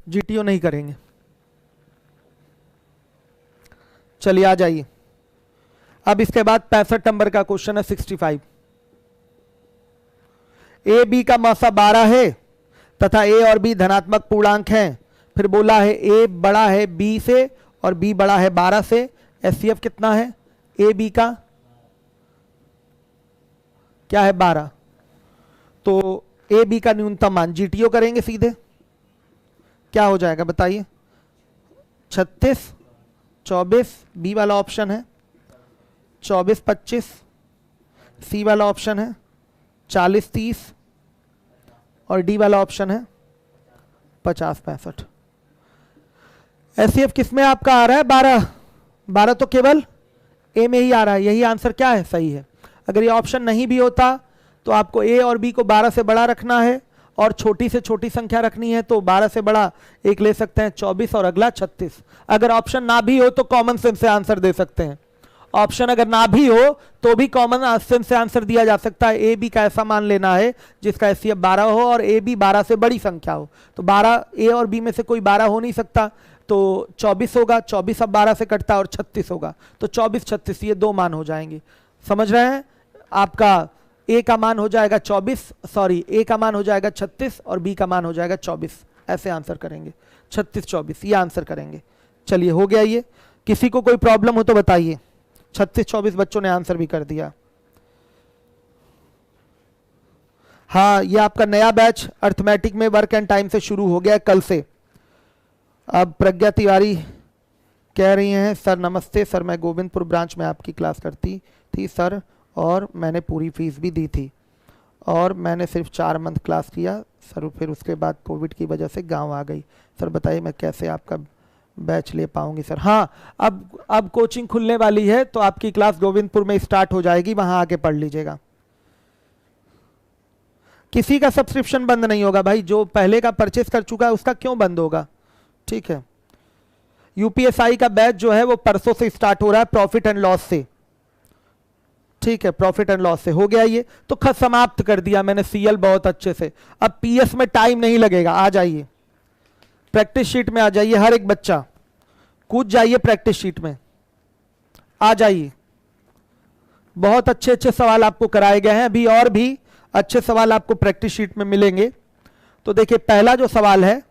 जीटीओ नहीं करेंगे। चलिए आ जाइए, अब इसके बाद 65 नंबर का क्वेश्चन है 65। ए बी का मौसा 12 है तथा ए और बी धनात्मक पूर्णांक हैं। फिर बोला है ए बड़ा है बी से और बी बड़ा है 12 से। एचसीएफ कितना है, ए बी का क्या है 12, तो ए बी का न्यूनतम मान जीटीओ करेंगे सीधे, क्या हो जाएगा बताइए, 36 24 बी वाला ऑप्शन है, 24 25 सी वाला ऑप्शन है, 40 30 और डी वाला ऑप्शन है 50 65। एचसीएफ किस में आपका आ रहा है 12, 12 तो केवल ए में ही आ रहा है, यही आंसर क्या है सही है। अगर ये ऑप्शन नहीं भी होता तो आपको ए और बी को 12 से बड़ा रखना है और छोटी से छोटी संख्या रखनी है, तो 12 से बड़ा एक ले सकते हैं 24 और अगला 36। अगर ऑप्शन ना भी हो तो कॉमन सेंस से आंसर दे सकते हैं, ऑप्शन अगर ना भी हो तो भी कॉमन सेंस से आंसर दिया जा सकता है। ए बी का ऐसा मान लेना है जिसका एचसीएफ 12 हो और ए बी 12 से बड़ी संख्या हो, तो 12 ए और बी में से कोई 12 हो नहीं सकता, तो 24 होगा, 24 अब 12 से कटता है और 36 होगा, तो 24 36 ये दो मान हो जाएंगे। समझ रहे हैं, आपका ए का मान हो जाएगा 24, सॉरी ए का मान हो जाएगा 36 और बी का मान हो जाएगा 24, ऐसे आंसर करेंगे 36 24 ये आंसर करेंगे। चलिए हो गया ये, किसी को कोई प्रॉब्लम हो तो बताइए। 36 24 बच्चों ने आंसर भी कर दिया। हाँ, ये आपका नया बैच अर्थमेटिक में वर्क एंड टाइम से शुरू हो गया है कल से। अब प्रज्ञा तिवारी कह रही हैं सर नमस्ते सर, मैं गोविंदपुर ब्रांच में आपकी क्लास करती थी सर और मैंने पूरी फीस भी दी थी और मैंने सिर्फ 4 मंथ क्लास किया सर, फिर उसके बाद कोविड की वजह से गांव आ गई सर, बताइए मैं कैसे आपका बैच ले पाऊंगी सर। हाँ, अब कोचिंग खुलने वाली है तो आपकी क्लास गोविंदपुर में स्टार्ट हो जाएगी, वहां आके पढ़ लीजिएगा। किसी का सब्सक्रिप्शन बंद नहीं होगा भाई, जो पहले का परचेस कर चुका है उसका क्यों बंद होगा, ठीक है। यूपीएसआई का बैच जो है वो परसों से स्टार्ट हो रहा है प्रॉफिट एंड लॉस से, ठीक है, प्रॉफिट एंड लॉस से हो गया ये तो खत समाप्त कर दिया मैंने सीएल बहुत अच्छे से। अब पीएस में टाइम नहीं लगेगा, आ जाइए प्रैक्टिस शीट में आ जाइए, हर एक बच्चा कूद जाइए प्रैक्टिस शीट में आ जाइए। बहुत अच्छे अच्छे सवाल आपको कराए गए हैं, अभी और भी अच्छे सवाल आपको प्रैक्टिस शीट में मिलेंगे। तो देखिए पहला जो सवाल है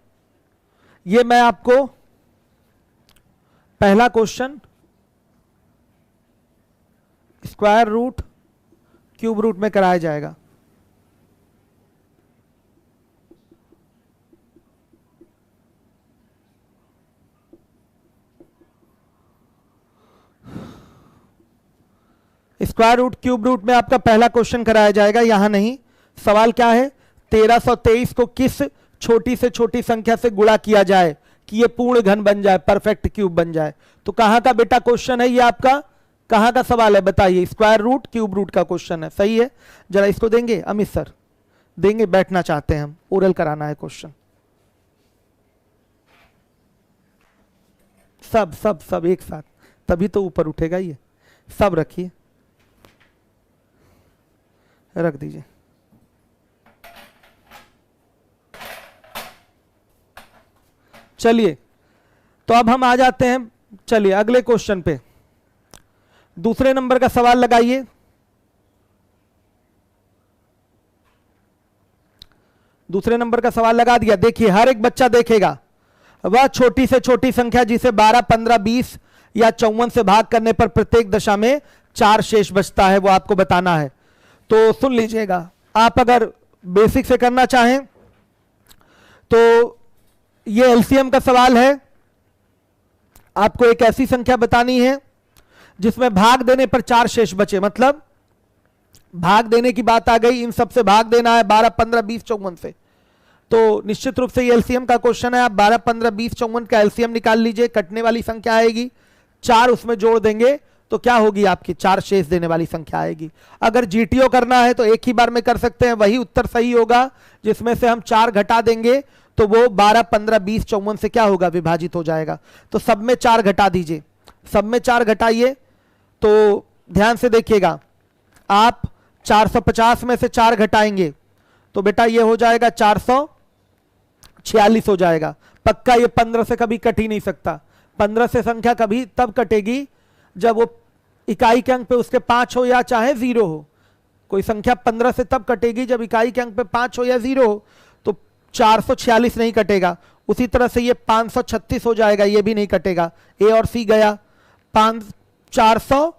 ये मैं आपको पहला question square root cube root में कराया जाएगा। स्क्वायर रूट क्यूब रूट में आपका पहला क्वेश्चन कराया जाएगा, यहां नहीं। सवाल क्या है, 1323 को किस छोटी से छोटी संख्या से गुणा किया जाए कि ये पूर्ण घन बन जाए, परफेक्ट क्यूब बन जाए। तो कहां का बेटा क्वेश्चन है ये आपका, कहां का सवाल है बताइए, स्क्वायर रूट क्यूब रूट का क्वेश्चन है, सही है। जरा इसको देंगे अमित सर, देंगे, बैठना चाहते हैं हम, ओरल कराना है क्वेश्चन। सब सब सब एक साथ, तभी तो ऊपर उठेगा ये, सब रखिए, रख दीजिए। चलिए तो अब हम आ जाते हैं, चलिए अगले क्वेश्चन पे। दूसरे नंबर का सवाल लगाइए। दूसरे नंबर का सवाल लगा दिया। देखिए हर एक बच्चा देखेगा, वह छोटी से छोटी संख्या जिसे 12 15 20 या 54 से भाग करने पर प्रत्येक दशा में 4 शेष बचता है, वो आपको बताना है। तो सुन लीजिएगा, आप अगर बेसिक से करना चाहें तो ये एलसीएम का सवाल है। आपको एक ऐसी संख्या बतानी है जिसमें भाग देने पर 4 शेष बचे, मतलब भाग देने की बात आ गई, इन सब से भाग देना है 12 15 20 54 से। तो निश्चित रूप से ये एलसीएम का क्वेश्चन है। आप 12 15 20 54 का एलसीएम निकाल लीजिए, कटने वाली संख्या आएगी, 4 उसमें जोड़ देंगे तो क्या होगी आपकी 4 शेष देने वाली संख्या आएगी। अगर जीटीओ करना है तो एक ही बार में कर सकते हैं, वही उत्तर सही होगा जिसमें से हम 4 घटा देंगे तो वो 12 15 20 54 से क्या होगा, विभाजित हो जाएगा। तो सब में 4 घटा दीजिए, सब में 4 घटाइए। तो ध्यान से देखिएगा, आप 450 में से 4 घटाएंगे तो बेटा ये हो जाएगा 446 हो जाएगा पक्का। ये 15 से कभी कट ही नहीं सकता। 15 से संख्या कभी तब कटेगी जब वो इकाई के अंक पे उसके 5 हो या चाहे 0 हो। कोई संख्या 15 से तब कटेगी जब इकाई के अंक पे 5 हो या 0 हो, तो 446 नहीं कटेगा। उसी तरह से ये 536 हो जाएगा, ये भी नहीं कटेगा। ए और सी गया, 400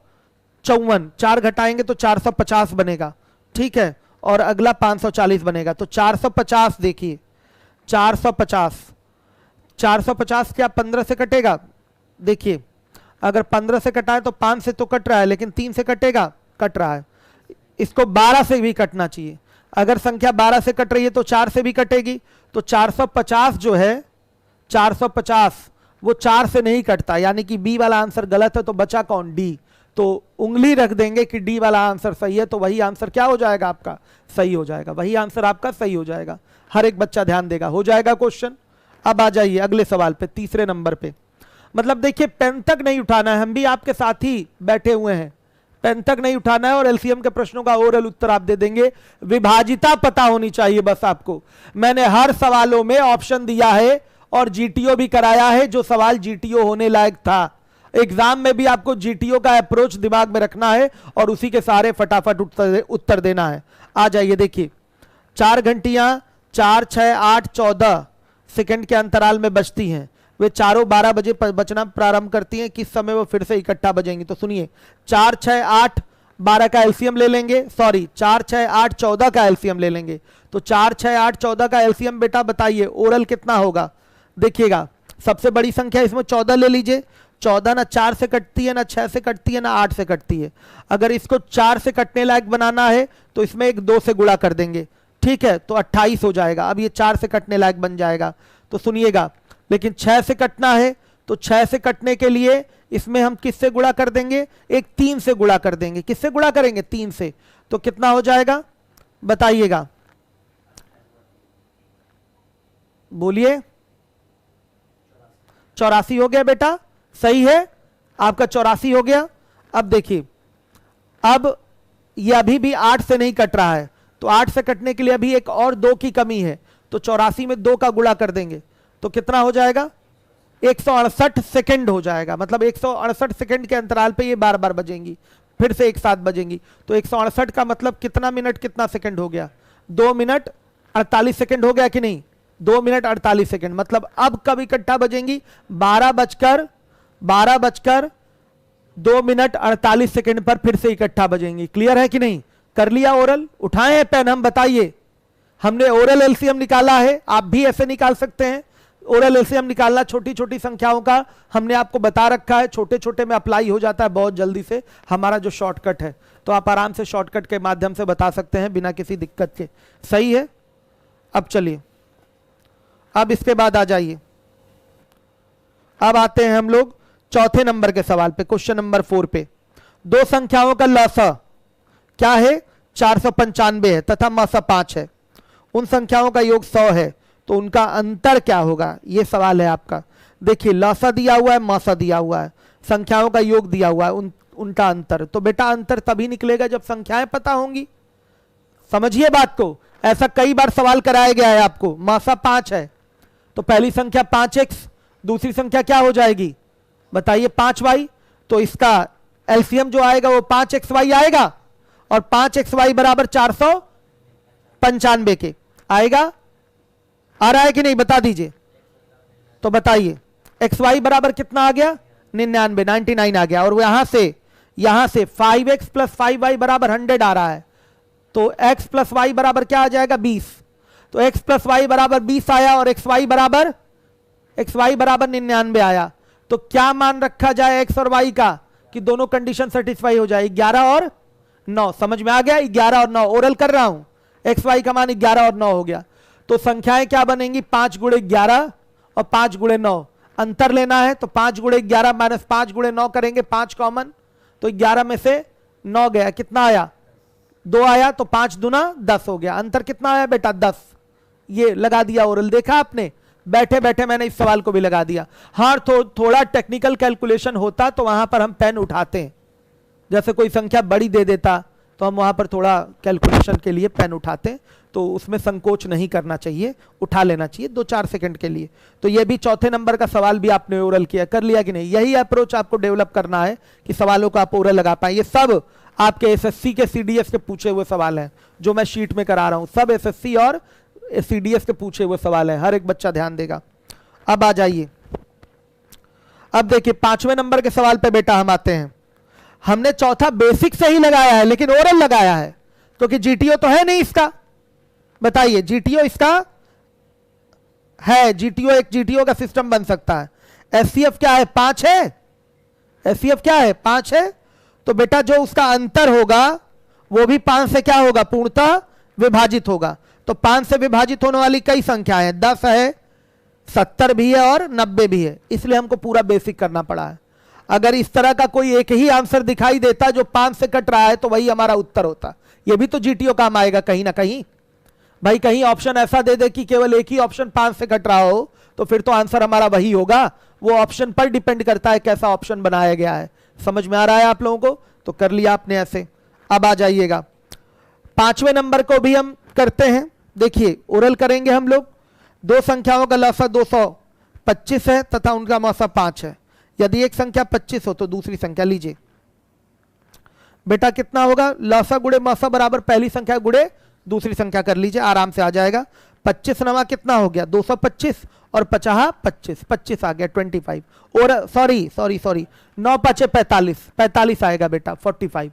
54, 4 घटाएंगे तो 450 बनेगा, ठीक है, और अगला 540 बनेगा। तो 450 देखिए, 450 क्या 15 से कटेगा? देखिए अगर 15 से कटाए तो 5 से तो कट रहा है, लेकिन 3 से कटेगा, कट रहा है। इसको 12 से भी कटना चाहिए। अगर संख्या 12 से कट रही है तो 4 से भी कटेगी। तो 450 जो है, 450 वो 4 से नहीं कटता, यानी कि बी वाला आंसर गलत है। तो बचा कौन? डी। तो उंगली रख देंगे कि डी वाला आंसर सही है, तो वही आंसर क्या हो जाएगा आपका? सही हो जाएगा। वही आंसर आपका सही हो जाएगा। हर एक बच्चा ध्यान देगा, हो जाएगा क्वेश्चन। अब आ जाइए अगले सवाल पे, तीसरे नंबर पे। मतलब देखिए पेन तक नहीं उठाना है, हम भी आपके साथ ही बैठे हुए हैं, पेन तक नहीं उठाना है और एलसीएम के प्रश्नों का ओरल उत्तर आप दे देंगे। विभाजिता पता होनी चाहिए बस आपको। मैंने हर सवालों में ऑप्शन दिया है और जीटीओ भी कराया है, जो सवाल जीटीओ होने लायक था। एग्जाम में भी आपको जीटीओ का अप्रोच दिमाग में रखना है और उसी के सारे फटाफट उत्तर देना है। आ जाइए देखिए, 4 घंटियां 4, 6, 8, 14 सेकंड के अंतराल में बजती हैं। वे चारों 12 बजे बजना प्रारंभ करती हैं। किस समय वो फिर से इकट्ठा बजेंगी? तो सुनिए, 4, 6, 8, 12 का एलसीएम ले लेंगे, सॉरी 4, 6, 8, 14 का एलसीएम ले लेंगे। तो 4, 6, 8, 14 का एलसीएम बेटा बताइए ओरल कितना होगा? देखिएगा, सबसे बड़ी संख्या इसमें 14 ले लीजिए। 14 ना 4 से कटती है, ना 6 से कटती है, ना 8 से कटती है। अगर इसको 4 से कटने लायक बनाना है तो इसमें एक 2 से गुणा कर देंगे, ठीक है, तो 28 हो जाएगा। अब ये 4 से कटने लायक बन जाएगा। तो सुनिएगा, लेकिन 6 से कटना है तो 6 से कटने के लिए इसमें हम किससे गुणा कर देंगे? एक 3 से गुणा कर देंगे। किससे गुणा करेंगे? 3 से। तो कितना हो जाएगा बताइएगा, बोलिए। 84 हो गया बेटा, सही है आपका, 84 हो गया। अब देखिए, अब ये अभी भी 8 से नहीं कट रहा है, तो 8 से कटने के लिए अभी एक और 2 की कमी है। तो 84 में 2 का गुणा कर देंगे तो कितना हो जाएगा? 168 सेकंड हो जाएगा। मतलब 168 सेकंड के अंतराल पे ये बार बार बजेंगी, फिर से एक साथ बजेंगी। तो 168 का मतलब कितना मिनट कितना सेकंड हो गया? 2 मिनट 48 सेकंड हो गया कि नहीं? 2 मिनट 48 सेकंड। मतलब अब कब इकट्ठा बजेंगी? 12 बजकर 2 मिनट 48 सेकंड पर फिर से इकट्ठा बजेंगी। क्लियर है कि नहीं? कर लिया ओरल? उठाए हैं पेन, हम बताइए। हमने ओरल एलसीएम निकाला है, आप भी ऐसे निकाल सकते हैं। ओरल एलसीएम निकालना छोटी छोटी संख्याओं का हमने आपको बता रखा है, छोटे छोटे में अप्लाई हो जाता है बहुत जल्दी से, हमारा जो शॉर्टकट है। तो आप आराम से शॉर्टकट के माध्यम से बता सकते हैं बिना किसी दिक्कत के। सही है। अब चलिए, अब इसके बाद आ जाइए, अब आते हैं हम लोग चौथे नंबर के सवाल पे, क्वेश्चन नंबर 4 पे। दो संख्याओं का लसा क्या है? 495 है तथा मसा 5 है। उन संख्याओं का योग 100 है, तो उनका अंतर क्या होगा? ये सवाल है आपका। देखिए, लसा दिया हुआ है, मसा दिया हुआ है, संख्याओं का योग दिया हुआ है, उनका अंतर। तो बेटा अंतर तभी निकलेगा जब संख्याएं पता होंगी। समझिए बात को, ऐसा कई बार सवाल कराया गया है आपको। मसा 5 है तो पहली संख्या 5x, दूसरी संख्या क्या हो जाएगी बताइए? 5y। तो इसका एलसीएम जो आएगा वो 5xy आएगा, और 5xy बराबर 495 के आएगा। आ रहा है कि नहीं बता दीजिए। तो बताइए, xy बराबर कितना आ गया? 99 आ गया। और यहां से 5x प्लस 5y बराबर 100 आ रहा है, तो x प्लस y बराबर क्या आ जाएगा? 20। तो x प्लस y बराबर 20 आया और xy बराबर 99 आया। तो क्या मान रखा जाए x और y का कि दोनों कंडीशन सेटिस्फाई हो जाए? 11 और 9। समझ में आ गया? 11 और 9 ओरल कर रहा हूं। एक्स वाई का मान 11 और 9 हो गया। तो संख्याएं क्या बनेंगी? 5 गुणे 11 और 5 गुणे 9। अंतर लेना है तो 5 गुणे 11 माइनस 5 गुणे 9 करेंगे, 5 कॉमन, तो 11 में से 9 गया, कितना आया? 2 आया। तो 5 दूना 10 हो गया। अंतर कितना आया बेटा? 10। ये लगा दिया ओरल, देखा आपने? बैठे बैठे मैंने इस सवाल को भी लगा दिया। हाँ, थोड़ा टेक्निकल कैलकुलेशन होता तो वहां पर हम पेन उठाते हैं। जैसे कोई संख्या बड़ी दे देता तो हम वहां पर थोड़ा कैलकुलेशन के लिए पेन उठाते, तो उसमें संकोच नहीं करना चाहिए, उठा लेना चाहिए 2-4 सेकंड के लिए। तो ये भी चौथे नंबर का सवाल भी आपने ओरल किया, कर लिया कि नहीं? यही अप्रोच आपको डेवलप करना है कि सवालों को आप ओरल लगा पाए। ये सब आपके एसएससी के सीडीएस के पूछे हुए सवाल हैं जो मैं शीट में करा रहा हूं, सब एसएससी और सीडीएस के पूछे हुए सवाल हैं, हर एक बच्चा ध्यान देगा। अब आ जाइए, अब देखिए 5वें नंबर के सवाल पे बेटा हम आते हैं। हमने चौथा बेसिक से ही लगाया है लेकिन ओरल लगाया है, क्योंकि जीटीओ तो है नहीं इसका। बताइए, जीटीओ इसका है, जीटीओ एक जीटीओ का सिस्टम बन सकता है। एचसीएफ क्या है? 5 है। एचसीएफ क्या है? 5 है। तो बेटा जो उसका अंतर होगा वो भी 5 से क्या होगा? पूर्णतः विभाजित होगा। तो 5 से विभाजित होने वाली कई संख्याएं हैं, 10 है, 70 भी है और 90 भी है, इसलिए हमको पूरा बेसिक करना पड़ा है। अगर इस तरह का कोई एक ही आंसर दिखाई देता जो 5 से कट रहा है तो वही हमारा उत्तर होता। ये भी तो जीटीओ काम आएगा कहीं ना कहीं। भाई कहीं ऑप्शन ऐसा दे दे कि केवल एक ही ऑप्शन 5 से कट रहा हो तो फिर तो आंसर हमारा वही होगा। वो ऑप्शन पर डिपेंड करता है कैसा ऑप्शन बनाया गया है। समझ में आ रहा है आप लोगों को? तो कर लिया आपने ऐसे। अब आ जाइएगा 5वें नंबर को भी हम करते हैं। देखिए ओरल करेंगे हम लोग। दो संख्याओं का लसा 225 है तथा उनका मौसा 5 है। यदि एक संख्या 25 हो तो दूसरी संख्या लीजिए। बेटा कितना होगा? लसा गुणे मौसा बराबर पहली संख्या गुणे दूसरी संख्या कर लीजिए, आराम से आ जाएगा। 25 नवा कितना हो गया? 225 और 50 25, 25 आ गया 25। और सॉरी 9 5 45, 45 आएगा बेटा 45।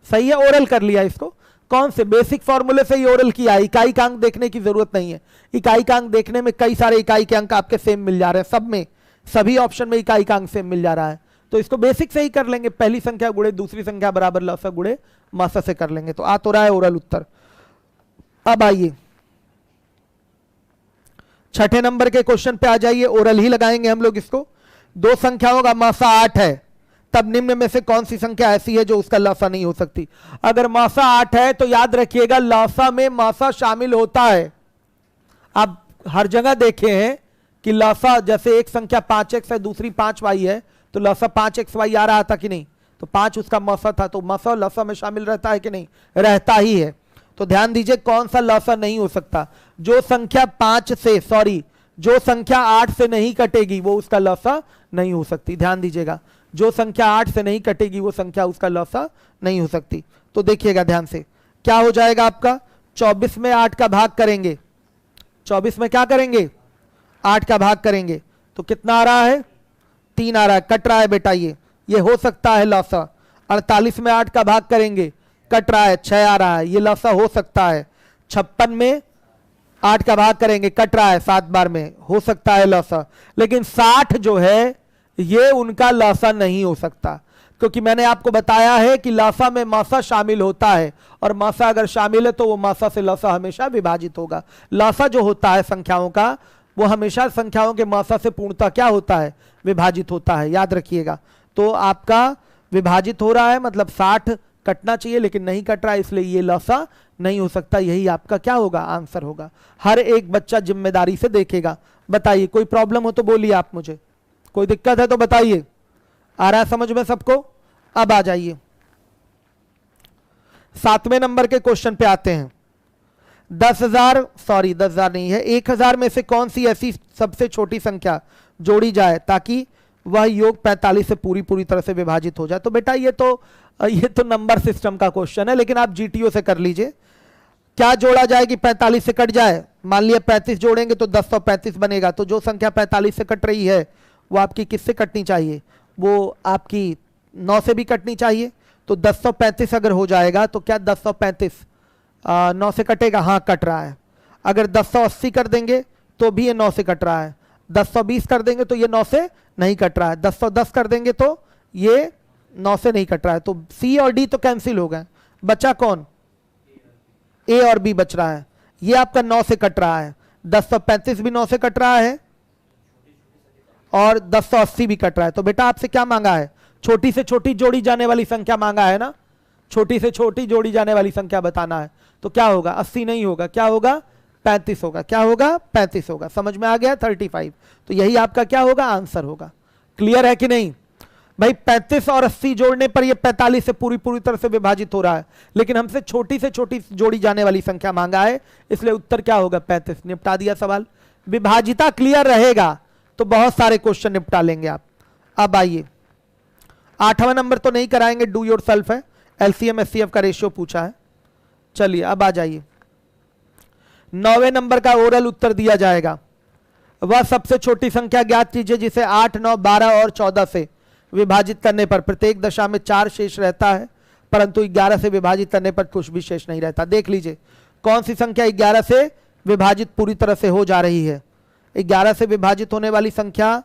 सही है, ओरल कर लिया इसको। कौन से? बेसिक फॉर्मूले से ही ओरल किया। इकाई का अंक देखने की जरूरत नहीं है। इकाई का अंक देखने में कई सारे इकाई के अंक आपके सेम मिल जा रहे हैं, सब में, सभी ऑप्शन में इकाई का अंक सेम मिल जा रहा है। तो इसको बेसिक से ही कर लेंगे। पहली संख्या गुणे दूसरी संख्या बराबर लसा गुणे मासा से कर लेंगे तो आ तो रहा है ओरल उत्तर। अब आइए 6ठे नंबर के क्वेश्चन पे आ जाइए। ओरल ही लगाएंगे हम लोग इसको। दो संख्याओं का मासा 8 है, तब निम्न में से कौन सी संख्या ऐसी है जो उसका लसा नहीं हो सकती? अगर मासा 8 है तो याद रखिएगा लसा में मासा शामिल होता है। आप हर जगह देखे हैं कि लसा, जैसे एक संख्या 5x है दूसरी 5y है तो लसा 5xy आ रहा था कि नहीं? तो 5 उसका मौसा था, तो मौसा लसा में शामिल रहता है कि नहीं? रहता ही है। तो ध्यान दीजिए कौन सा लसा नहीं हो सकता? जो संख्या 5 से, जो संख्या 8 से नहीं कटेगी वो उसका लसा नहीं हो सकती। ध्यान दीजिएगा, जो संख्या 8 से नहीं कटेगी वो संख्या उसका लसा नहीं हो सकती। तो देखिएगा ध्यान से, क्या हो जाएगा आपका? 24 में 8 का भाग करेंगे। 24 में क्या करेंगे? 8 का भाग करेंगे तो कितना आ रहा है? 3 आ रहा है। कट रहा है बेटा, ये हो सकता है लसा। 48 में 8 का भाग करेंगे, कट रहा है, 6 आ रहा है, ये लसा हो सकता है। 56 में 8 का भाग करेंगे, कट रहा है 7 बार में, हो सकता है लसा। लेकिन 60 जो है ये उनका लसा नहीं हो सकता, क्योंकि मैंने आपको बताया है कि लसा में मासा शामिल होता है और मासा अगर शामिल है तो वो मासा से लसा हमेशा विभाजित होगा। लसा जो होता है संख्याओं का वो हमेशा संख्याओं के मासा से पूर्णतः क्या होता है? विभाजित होता है, याद रखिएगा। तो आपका विभाजित हो रहा है मतलब 60 कटना चाहिए लेकिन नहीं कट रहा है, इसलिए ये लसा नहीं हो सकता। यही आपका क्या होगा? आंसर होगा। हर एक बच्चा जिम्मेदारी से देखेगा। बताइए कोई प्रॉब्लम हो तो बोलिए आप मुझे, कोई दिक्कत है तो बताइए। आ रहा है समझ में सबको? अब आ जाइए 7वें नंबर के क्वेश्चन पे आते हैं। 10,000 नहीं है, 1,000 में से कौन सी ऐसी सबसे छोटी संख्या जोड़ी जाए ताकि वह योग 45 से पूरी तरह से विभाजित हो जाए? तो बेटा ये तो नंबर सिस्टम का क्वेश्चन है, लेकिन आप जीटीओ से कर लीजिए। क्या जोड़ा जाए कि 45 से कट जाए? मान लिया 35 जोड़ेंगे तो 1035 बनेगा। तो जो संख्या 45 से कट रही है वो आपकी किससे कटनी चाहिए? वो आपकी 9 से भी कटनी चाहिए। तो 1035 अगर हो जाएगा तो क्या 1035 9 से कटेगा? हाँ कट रहा है। अगर 1080 कर देंगे तो भी ये 9 से कट रहा है। 1020 कर देंगे तो ये 9 से नहीं कट रहा है। 1010 कर देंगे तो ये 9 से नहीं कट रहा है। तो सी और डी तो कैंसिल हो गए, बचा कौन? ए और बी बच रहा है। ये आपका 9 से कट रहा है। 1035 भी 9 से कट रहा है और 1080 भी कट रहा है। तो बेटा आपसे क्या मांगा है? छोटी से छोटी जोड़ी जाने वाली संख्या मांगा है ना? छोटी से छोटी जोड़ी जाने वाली संख्या बताना है। तो क्या होगा? 80 नहीं होगा, क्या होगा? 35 होगा। क्या होगा? 35 होगा। समझ में आ गया? 35। तो यही आपका क्या होगा? आंसर होगा। क्लियर है कि नहीं भाई? 35 और 80 जोड़ने पर ये 45 से पूरी तरह से विभाजित हो रहा है, लेकिन हमसे छोटी से छोटी जोड़ी जाने वाली संख्या मांगा है, इसलिए उत्तर क्या होगा? 35। निपटा दिया सवाल। विभाजिता क्लियर रहेगा तो बहुत सारे क्वेश्चन निपटा लेंगे आप। अब आइए 8वां नंबर तो नहीं कराएंगे, डू योर सेल्फ है। एलसीएम एचसीएफ का रेशियो पूछा है। चलिए अब आ जाइए 9वें नंबर का ओरल उत्तर दिया जाएगा। वह सबसे छोटी संख्या ज्ञात कीजिए जिसे 8, 9, 12 और 14 से विभाजित करने पर प्रत्येक दशा में 4 शेष रहता है, परंतु 11 से विभाजित करने पर कुछ भी शेष नहीं रहता। देख लीजिए कौन सी संख्या 11 से विभाजित पूरी तरह से हो जा रही है। 11 से विभाजित होने वाली संख्या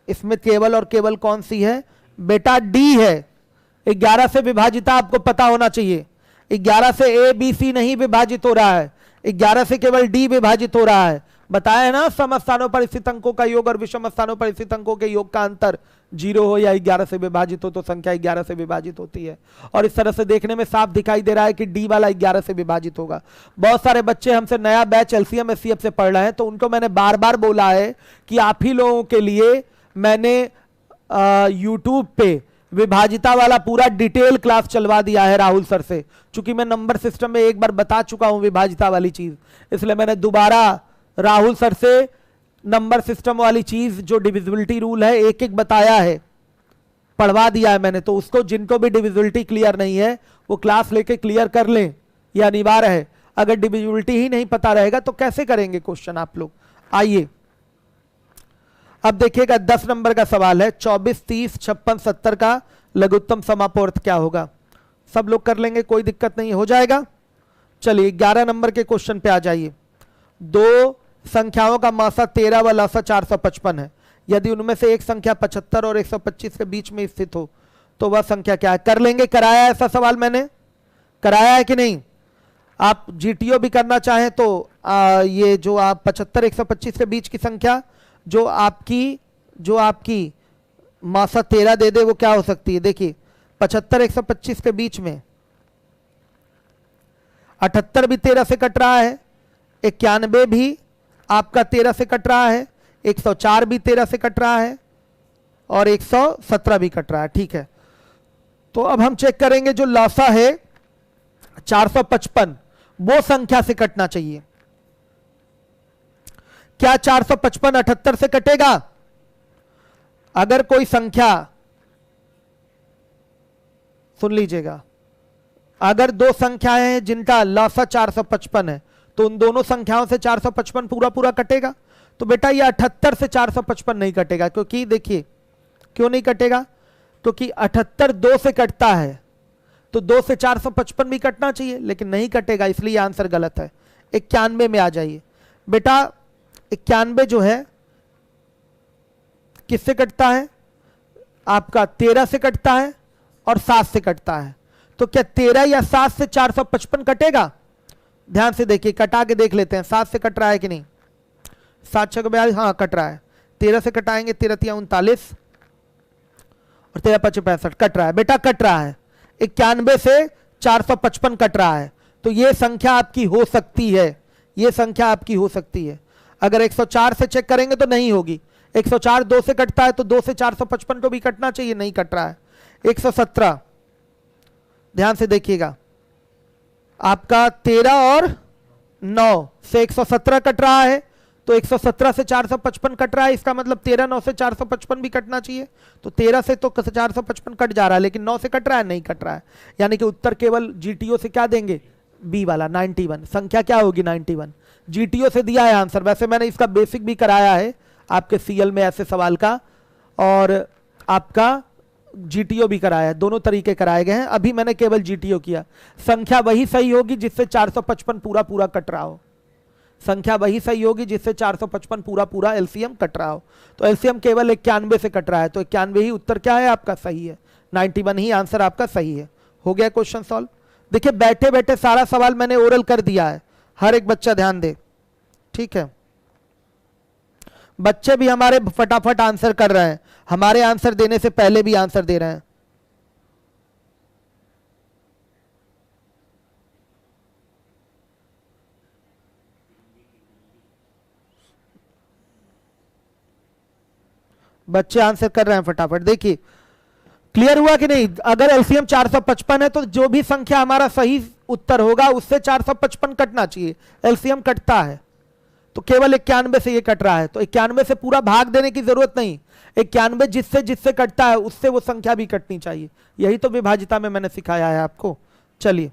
इसमें केवल और केवल कौन सी है बेटा? डी है। 11 से विभाजित आपको पता होना चाहिए। 11 से ए बी सी नहीं विभाजित हो रहा है, 11 से केवल डी विभाजित हो रहा है। बताया है ना, सम स्थानों पर स्थित अंकों का योग और विषम स्थानों पर स्थित अंकों के योग का अंतर 0 हो या 11 से विभाजित हो तो संख्या 11 से विभाजित होती है। और इस तरह से देखने में साफ दिखाई दे रहा है कि डी वाला 11 से विभाजित होगा। बहुत सारे बच्चे हमसे नया बैच एलसीएम एचसीएफ से पढ़ रहे हैं, तो उनको मैंने बार बार बोला है कि आप ही लोगों के लिए मैंने यूट्यूब पे विभाजिता वाला पूरा डिटेल क्लास चलवा दिया है राहुल सर से। चूंकि मैं नंबर सिस्टम में एक बार बता चुका हूं विभाजिता वाली चीज, इसलिए मैंने दोबारा राहुल सर से नंबर सिस्टम वाली चीज जो डिविजिबिलिटी रूल है एक एक बताया है, पढ़वा दिया है मैंने। तो उसको जिनको भी डिविजिबिलिटी क्लियर नहीं है वो क्लास लेके क्लियर कर लें, ये अनिवार्य है। अगर डिविजिबिलिटी ही नहीं पता रहेगा तो कैसे करेंगे क्वेश्चन आप लोग। आइए अब देखिएगा 10 नंबर का सवाल है। 24, 30, 56, 70 का लघुत्तम समापवर्त क्या होगा? सब लोग कर लेंगे, कोई दिक्कत नहीं, हो जाएगा। चलिए 11 नंबर के क्वेश्चन पे आ जाइए। दो संख्याओं का मासा 13 व लासा 455 है। यदि उनमें से एक संख्या 75 और 125 के बीच में स्थित हो तो वह संख्या क्या है? कर लेंगे, कराया है ऐसा सवाल मैंने, कराया है कि नहीं? आप जीटीओ भी करना चाहें तो ये जो आप 75 125 के बीच की संख्या जो आपकी मासा 13 दे दे वो क्या हो सकती है? देखिए 75 125 के बीच में 78 भी 13 से कट रहा है, 91 भी आपका 13 से कट रहा है, 104 भी 13 से कट रहा है और 117 भी कट रहा है। ठीक है, तो अब हम चेक करेंगे जो लासा है 455 वो संख्या से कटना चाहिए। क्या 455 78 से कटेगा? अगर कोई संख्या, सुन लीजिएगा, अगर दो संख्याएं हैं जिनका लासा 455 है तो उन दोनों संख्याओं से 455 पूरा पूरा कटेगा। तो बेटा ये 78 से 455 नहीं कटेगा, क्योंकि देखिए क्यों नहीं कटेगा? क्योंकि 78 2 से कटता है तो 2 से 455 भी कटना चाहिए, लेकिन नहीं कटेगा, इसलिए आंसर गलत है। 91 में आ जाइए बेटा। 91 जो है किससे कटता है? आपका 13 से कटता है और 7 से कटता है। तो क्या 13 या 7 से 455 कटेगा? ध्यान से देखिए, कटा के देख लेते हैं 7 से कट रहा है कि नहीं। 7 6 42, हाँ कट रहा है। 13 से कटाएंगे 13 3 39 और 13 5 65 कट रहा है बेटा, कट रहा है। 91 से 455 कट रहा है, तो यह संख्या आपकी हो सकती है, यह संख्या आपकी हो सकती है। अगर 104 से चेक करेंगे तो नहीं होगी। 104 2 से कटता है तो 2 से 455 को भी कटना चाहिए, नहीं कट रहा है। 117, ध्यान से देखिएगा, आपका 13 और 9 से 117 कट रहा है, तो 117 से 455 कट रहा है, इसका मतलब 13 9 से 455 भी कटना चाहिए। तो 13 से तो 455 कट जा रहा है, लेकिन 9 से कट रहा है, नहीं कट रहा है। यानी कि उत्तर केवल जीटीओ से क्या देंगे? बी वाला 91। संख्या क्या होगी? 91। जीटीओ से दिया है आंसर। वैसे मैंने इसका बेसिक भी कराया है आपके सीएल में ऐसे सवाल का, और आपका जीटीओ भी कराया है, दोनों तरीके कराए गए हैं। अभी मैंने केवल जीटीओ किया। संख्या वही सही होगी जिससे 455 पूरा पूरा कट रहा हो। संख्या वही सही होगी जिससे 455 पूरा पूरा एलसीएम कट रहा हो। तो एलसीएम केवल 91 से कट रहा है, तो 91 ही उत्तर क्या है आपका? सही है। 91 ही आंसर आपका सही है। हो गया क्वेश्चन सॉल्व। देखिए बैठे बैठे सारा सवाल मैंने ओरल कर दिया है, हर एक बच्चा ध्यान दे, ठीक है। बच्चे भी हमारे फटाफट आंसर कर रहे हैं, हमारे आंसर देने से पहले भी आंसर दे रहे हैं। बच्चे आंसर कर रहे हैं फटाफट। देखिए क्लियर हुआ कि नहीं? अगर एलसीएम 455 है तो जो भी संख्या हमारा सही उत्तर होगा उससे 455 कटना चाहिए। एलसीएम कटता है तो केवल 91 से ये कट रहा है, तो 91 से पूरा भाग देने की जरूरत नहीं। 91 जिससे जिससे कटता है उससे वो संख्या भी कटनी चाहिए। यही तो विभाजिता में मैंने सिखाया है आपको। चलिए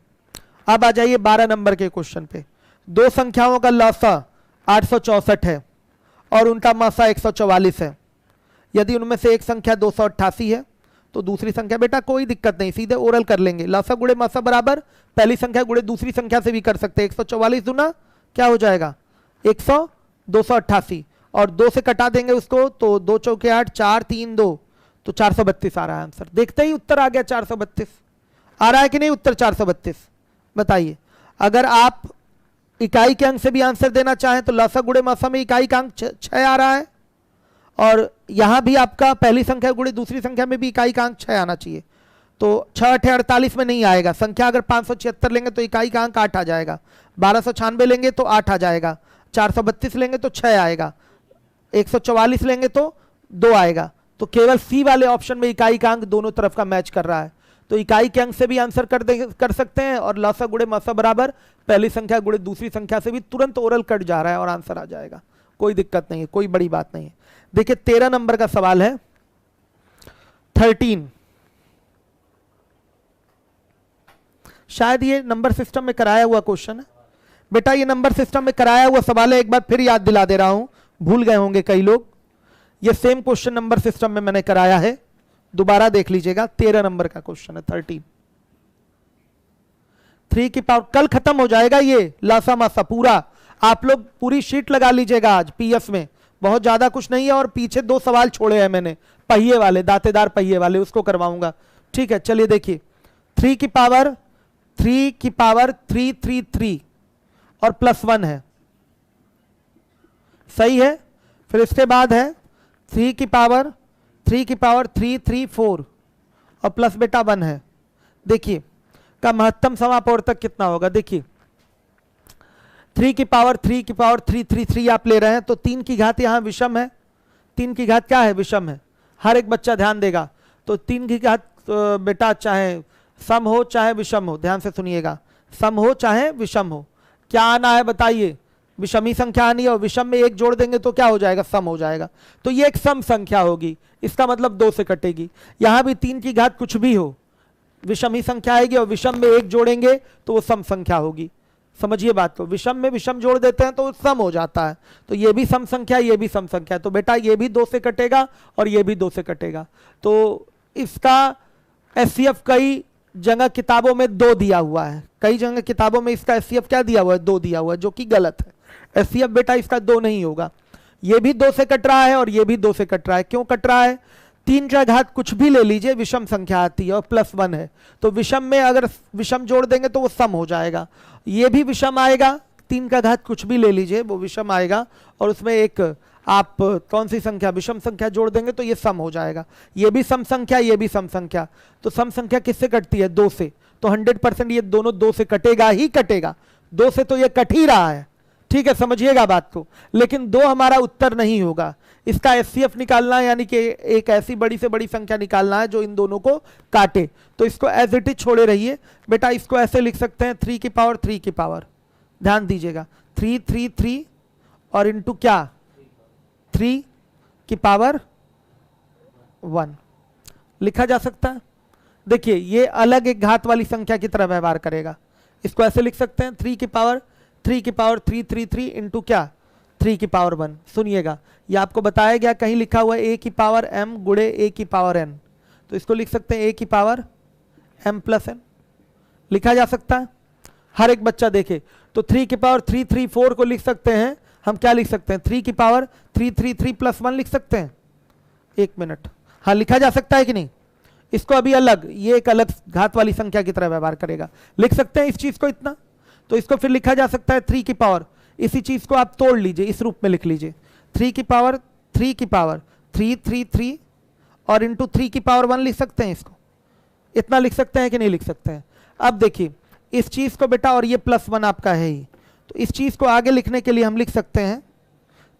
अब आ जाइए 12 नंबर के क्वेश्चन पे। दो संख्याओं का लसा 864 है और उनका मासा 144 है। यदि उनमें से एक संख्या 288 है तो दूसरी संख्या, बेटा कोई दिक्कत नहीं, सीधे ओरल कर लेंगे। लसा गुणे मसा बराबर पहली संख्या गुणे दूसरी संख्या से भी कर सकते हैं। 144 दूना क्या हो जाएगा 100, 288 और 2 से कटा देंगे उसको तो 2 चौके 8, 4 3 2 तो 432 आ रहा है आंसर। देखते ही उत्तर आ गया 432। आ रहा है कि नहीं उत्तर 432? बताइए। अगर आप इकाई के अंक से भी आंसर देना चाहें तो लसा गुणे मसा में इकाई का अंक 6 आ रहा है और यहां भी आपका पहली संख्या गुणे दूसरी संख्या में भी इकाई का अंक 6 आना चाहिए। तो 6 8 48 में नहीं आएगा। संख्या अगर 576 लेंगे तो इकाई का अंक 8 आ जाएगा, 1296 लेंगे तो 8 आ जाएगा, 432 लेंगे तो 6 आएगा, 144 लेंगे तो 2 आएगा। तो केवल सी वाले ऑप्शन में इकाई का अंक दोनों तरफ का मैच कर रहा है। तो इकाई के अंक से भी आंसर कर सकते हैं और लसा गुणे मसा बराबर पहली संख्या गुणे दूसरी संख्या से भी तुरंत ओरल कट जा रहा है और आंसर आ जाएगा, कोई दिक्कत नहीं है, कोई बड़ी बात नहीं है। देखिए 13 नंबर का सवाल है 13, शायद ये नंबर सिस्टम में कराया हुआ क्वेश्चन है। बेटा ये नंबर सिस्टम में कराया हुआ सवाल है, एक बार फिर याद दिला दे रहा हूं, भूल गए होंगे कई लोग। ये सेम क्वेश्चन नंबर सिस्टम में मैंने कराया है, दोबारा देख लीजिएगा। 13 नंबर का क्वेश्चन है 13। 3 की पावर, कल खत्म हो जाएगा ये लासा मासा पूरा। आप लोग पूरी शीट लगा लीजिएगा आज पीएफ में, बहुत ज्यादा कुछ नहीं है। और पीछे 2 सवाल छोड़े हैं मैंने, पहिए वाले, दांतेदार पहिए वाले, उसको करवाऊंगा। ठीक है, चलिए देखिए 3 की पावर 333 और +1 है, सही है। फिर इसके बाद है 3 की पावर 334 और प्लस बेटा 1 है। देखिए का महत्तम समापवर्तक कितना होगा, देखिए 3 की पावर 333 आप ले रहे हैं तो 3 की घात यहां विषम है। 3 की घात क्या है, विषम है। हर एक बच्चा ध्यान देगा। तो 3 की घात बेटा चाहे सम हो चाहे विषम हो, ध्यान से सुनिएगा, सम हो चाहे विषम हो, क्या आना है बताइए, विषमी संख्या आनी है। और विषम में 1 जोड़ देंगे तो क्या हो जाएगा, सम हो जाएगा। तो ये एक सम संख्या होगी, इसका मतलब 2 से कटेगी। यहां भी 3 की घात कुछ भी हो, विषमी संख्या आएगी और विषम में 1 जोड़ेंगे तो वो सम संख्या होगी। समझिए बात को, विषम में विषम जोड़ देते हैं तो सम हो जाता है। तो ये भी सम संख्या, ये भी सम संख्या, तो बेटा ये भी 2 से कटेगा और ये भी 2 से कटेगा। तो इसका एचसीएफ कई जगह किताबों में 2 दिया हुआ है, कई जगह किताबों में इसका एचसीएफ क्या दिया हुआ है, 2 दिया हुआ है, जो कि गलत है। एचसीएफ बेटा इसका 2 नहीं होगा। ये भी 2 से कट रहा है और ये भी 2 से कट रहा है। क्यों कट रहा है, 3 का घात कुछ भी ले लीजिए, विषम संख्या आती है और +1 है। तो विषम में अगर विषम जोड़ देंगे तो वो सम हो जाएगा। ये भी विषम आएगा, 3 का घात कुछ भी ले लीजिए वो विषम आएगा और उसमें एक आप कौन सी संख्या, विषम संख्या जोड़ देंगे तो ये सम हो जाएगा। ये भी सम संख्या, ये भी सम संख्या। तो सम संख्या किससे कटती है, 2 से। तो 100% ये दोनों 2 से कटेगा ही कटेगा। 2 से तो ये कट ही रहा है, ठीक है, समझिएगा बात को। लेकिन 2 हमारा उत्तर नहीं होगा। इसका एचसीएफ निकालना है, यानी कि एक ऐसी बड़ी से बड़ी संख्या निकालना है जो इन दोनों को काटे। तो इसको एज इट इज छोड़े रहिए बेटा। इसको ऐसे लिख सकते हैं 3 की पावर, ध्यान दीजिएगा, 333 और इंटू क्या, 3 की पावर 1 लिखा जा सकता है। देखिए ये अलग एक घात वाली संख्या की तरह व्यवहार करेगा। इसको ऐसे लिख सकते हैं 3 की पावर 333 इंटू क्या, 3 की पावर 1। सुनिएगा, ये आपको बताया गया, कहीं लिखा हुआ है a की पावर m गुणे a की पावर n, तो इसको लिख सकते हैं a की पावर m + n, लिखा जा सकता है। हर एक बच्चा देखे तो 3 की पावर 334 को लिख सकते हैं हम, क्या लिख सकते हैं, 3 की पावर 333 + 1 लिख सकते हैं। 1 मिनट, हाँ लिखा जा सकता है कि नहीं। इसको अभी अलग, ये एक अलग घात वाली संख्या की तरह व्यवहार करेगा, लिख सकते हैं इस चीज को इतना। तो इसको फिर लिखा जा सकता है 3 की पावर, इसी चीज को आप तोड़ लीजिए, इस रूप में लिख लीजिए, 3 की पावर 333 और इंटू 3 की पावर 1 लिख सकते हैं। इसको इतना लिख सकते हैं कि नहीं लिख सकते हैं। अब देखिए इस चीज को बेटा, और ये +1 आपका है ही, तो इस चीज को आगे लिखने के लिए हम लिख सकते हैं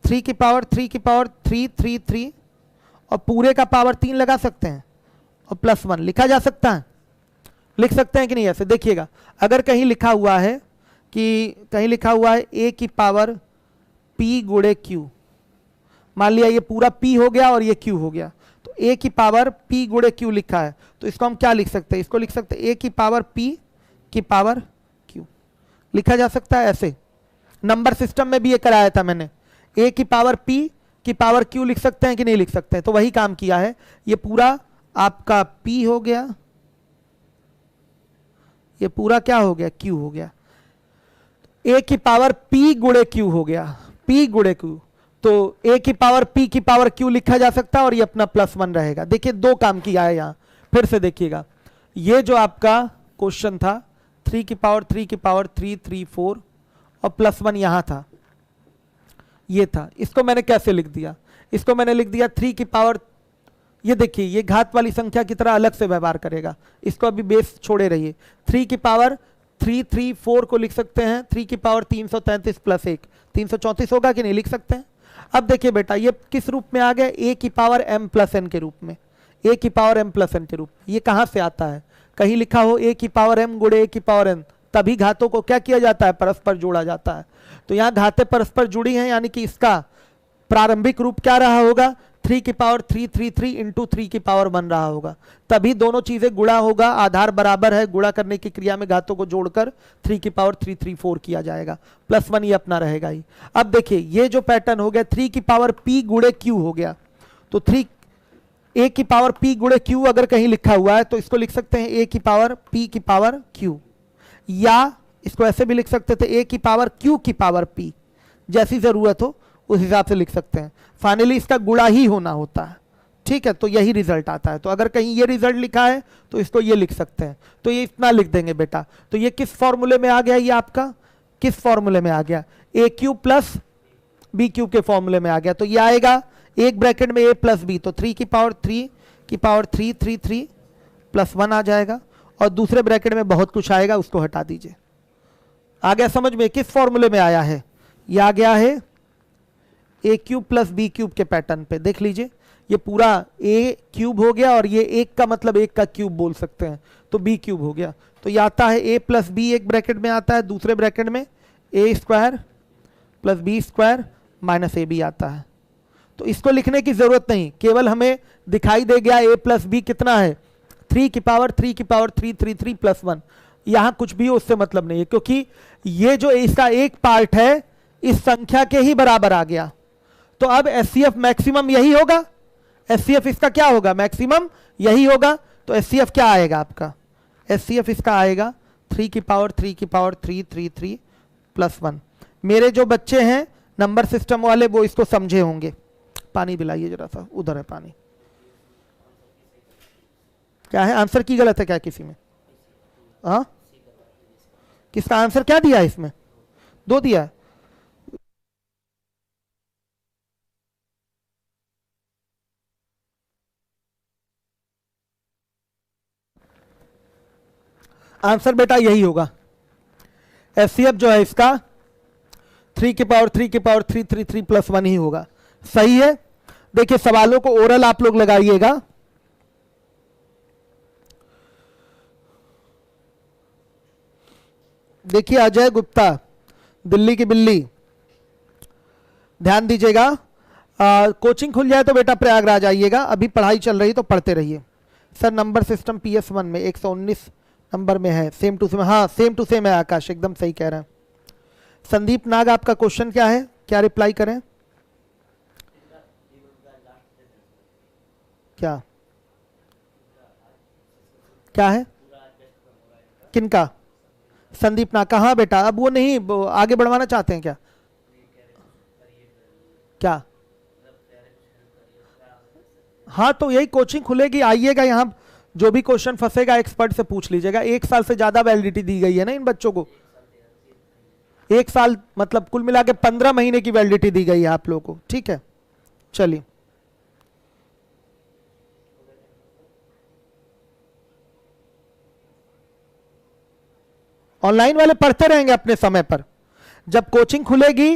3 की पावर 333 और पूरे का पावर 3 लगा सकते हैं और +1 लिखा जा सकता है, लिख सकते हैं कि नहीं। ऐसे देखिएगा, अगर कहीं लिखा हुआ है कि कहीं लिखा हुआ है a की पावर p गुणे q, मान लिया ये पूरा p हो गया और ये q हो गया, तो a की पावर p गुणे q लिखा है, तो इसको हम क्या लिख सकते हैं, इसको लिख सकते हैं a की पावर p की पावर q, लिखा जा सकता है ऐसे। नंबर सिस्टम में भी ये कराया था मैंने, a की पावर p की पावर q लिख सकते हैं कि नहीं लिख सकते हैं? तो वही काम किया है। ये पूरा आपका p हो गया, ये पूरा क्या हो गया? q हो गया। a की पावर p गुणे q हो गया, p गुणे q। तो a की पावर p की पावर q लिखा जा सकता है और ये अपना +1 रहेगा। देखिए दो काम किया है यहां, फिर से देखिएगा। ये जो आपका क्वेश्चन था 3 की पावर 3 की पावर 3 3 4 और +1 यहां था, ये था। इसको मैंने कैसे लिख दिया? इसको मैंने लिख दिया 3 की पावर, ये देखिए ये घात वाली संख्या की तरह अलग से व्यवहार करेगा, इसको अभी बेस छोड़े रहिए। 3 की पावर 3 3 4 को लिख सकते हैं 3 की पावर 333 + 1 334 होगा कि नहीं? लिख सकते हैं। अब देखिए बेटा ये किस रूप में आ गया? a की पावर m + n के रूप में, a की पावर m + n के रूप में। ये कहां से आता है? कहीं लिखा हो a की पावर m गुणे a की पावर n, तभी घातों को क्या किया जाता है? परस्पर जोड़ा जाता है। तो यहां घातें परस्पर जुड़ी हैं, यानी कि इसका प्रारंभिक रूप क्या रहा होगा? 3 की पावर 333 इंटू 3 की पावर 1 रहा होगा। तभी दोनों चीजें गुणा होगा, आधार बराबर है, गुणा करने की क्रिया में घातों को जोड़कर 3 की पावर 334 किया जाएगा, +1 ये अपना रहेगा ही। अब देखिए ये जो पैटर्न हो गया 3 की पावर p गुणे q हो गया। तो 3 a की पावर p गुणे q अगर कहीं लिखा हुआ है तो इसको लिख सकते हैं a की पावर p की पावर q, या इसको ऐसे भी लिख सकते थे a की पावर q की पावर p, जैसी जरूरत हो उस हिसाब से लिख सकते हैं। फाइनली इसका गुणा ही होना होता है, ठीक है? तो यही रिजल्ट आता है। तो अगर कहीं ये रिजल्ट लिखा है तो इसको ये लिख सकते हैं, तो ये इतना लिख देंगे बेटा। तो ये किस फॉर्मूले में आ गया? ये आपका किस फॉर्मूले में आ गया? a³ + b³ के फॉर्मूले में आ गया। तो ये आएगा एक ब्रैकेट में a + b, तो 3 की पावर 3 की पावर 333 +1 आ जाएगा, और दूसरे ब्रैकेट में बहुत कुछ आएगा, उसको हटा दीजिए। आ गया समझ में? किस फॉर्मूले में आया है? ये आ गया है a³ + b³ के पैटर्न पे। देख लीजिए ये पूरा a³ हो गया, और ये एक का मतलब एक का क्यूब बोल सकते हैं, तो b³ हो गया। तो ये आता है a + b एक ब्रैकेट में आता है, दूसरे ब्रैकेट में a² + b² - ab आता है। तो इसको लिखने की जरूरत नहीं, केवल हमें दिखाई दे गया a + b कितना है? 3 की पावर 333 +1। यहां कुछ भी उससे मतलब नहीं है, क्योंकि ये जो इसका एक पार्ट है इस संख्या के ही बराबर आ गया। तो अब एचसीएफ मैक्सिमम यही होगा, एचसीएफ इसका क्या होगा? मैक्सिमम यही होगा। तो एचसीएफ क्या आएगा आपका? एचसीएफ इसका आएगा 3 की पावर 333 +1। मेरे जो बच्चे हैं नंबर सिस्टम वाले वो इसको समझे होंगे। पानी पिलाइए जरा सा, उधर है पानी। क्या है आंसर की गलत है क्या किसी में? हाँ, किसका आंसर क्या दिया है इसमें? 2 दिया है। आंसर बेटा यही होगा, एचसीएफ जो है इसका 3 की पावर 333 +1 ही होगा। सही है। देखिए सवालों को ओरल आप लोग लगाइएगा। देखिए अजय गुप्ता, दिल्ली की बिल्ली, ध्यान दीजिएगा। कोचिंग खुल जाए तो बेटा प्रयागराज आइएगा, अभी पढ़ाई चल रही तो पढ़ते रहिए। सर नंबर सिस्टम PS1 में 119 नंबर में है, सेम टू सेम। हाँ सेम टू सेम है आकाश, एकदम सही कह रहे हैं। संदीप नाग आपका क्वेश्चन क्या है, क्या रिप्लाई करें? क्या क्या है? किनका? संदीप नाग। कहाँ बेटा? अब वो नहीं आगे बढ़वाना चाहते हैं क्या? क्या? हाँ तो यही कोचिंग खुलेगी, आइएगा यहाँ, जो भी क्वेश्चन फंसेगा एक्सपर्ट से पूछ लीजिएगा। 1 साल से ज्यादा वैलिडिटी दी गई है ना इन बच्चों को। 1 साल मतलब कुल मिला के 15 महीने की वैलिडिटी दी गई है आप लोगों को, ठीक है? चलिए ऑनलाइन वाले पढ़ते रहेंगे अपने समय पर। जब कोचिंग खुलेगी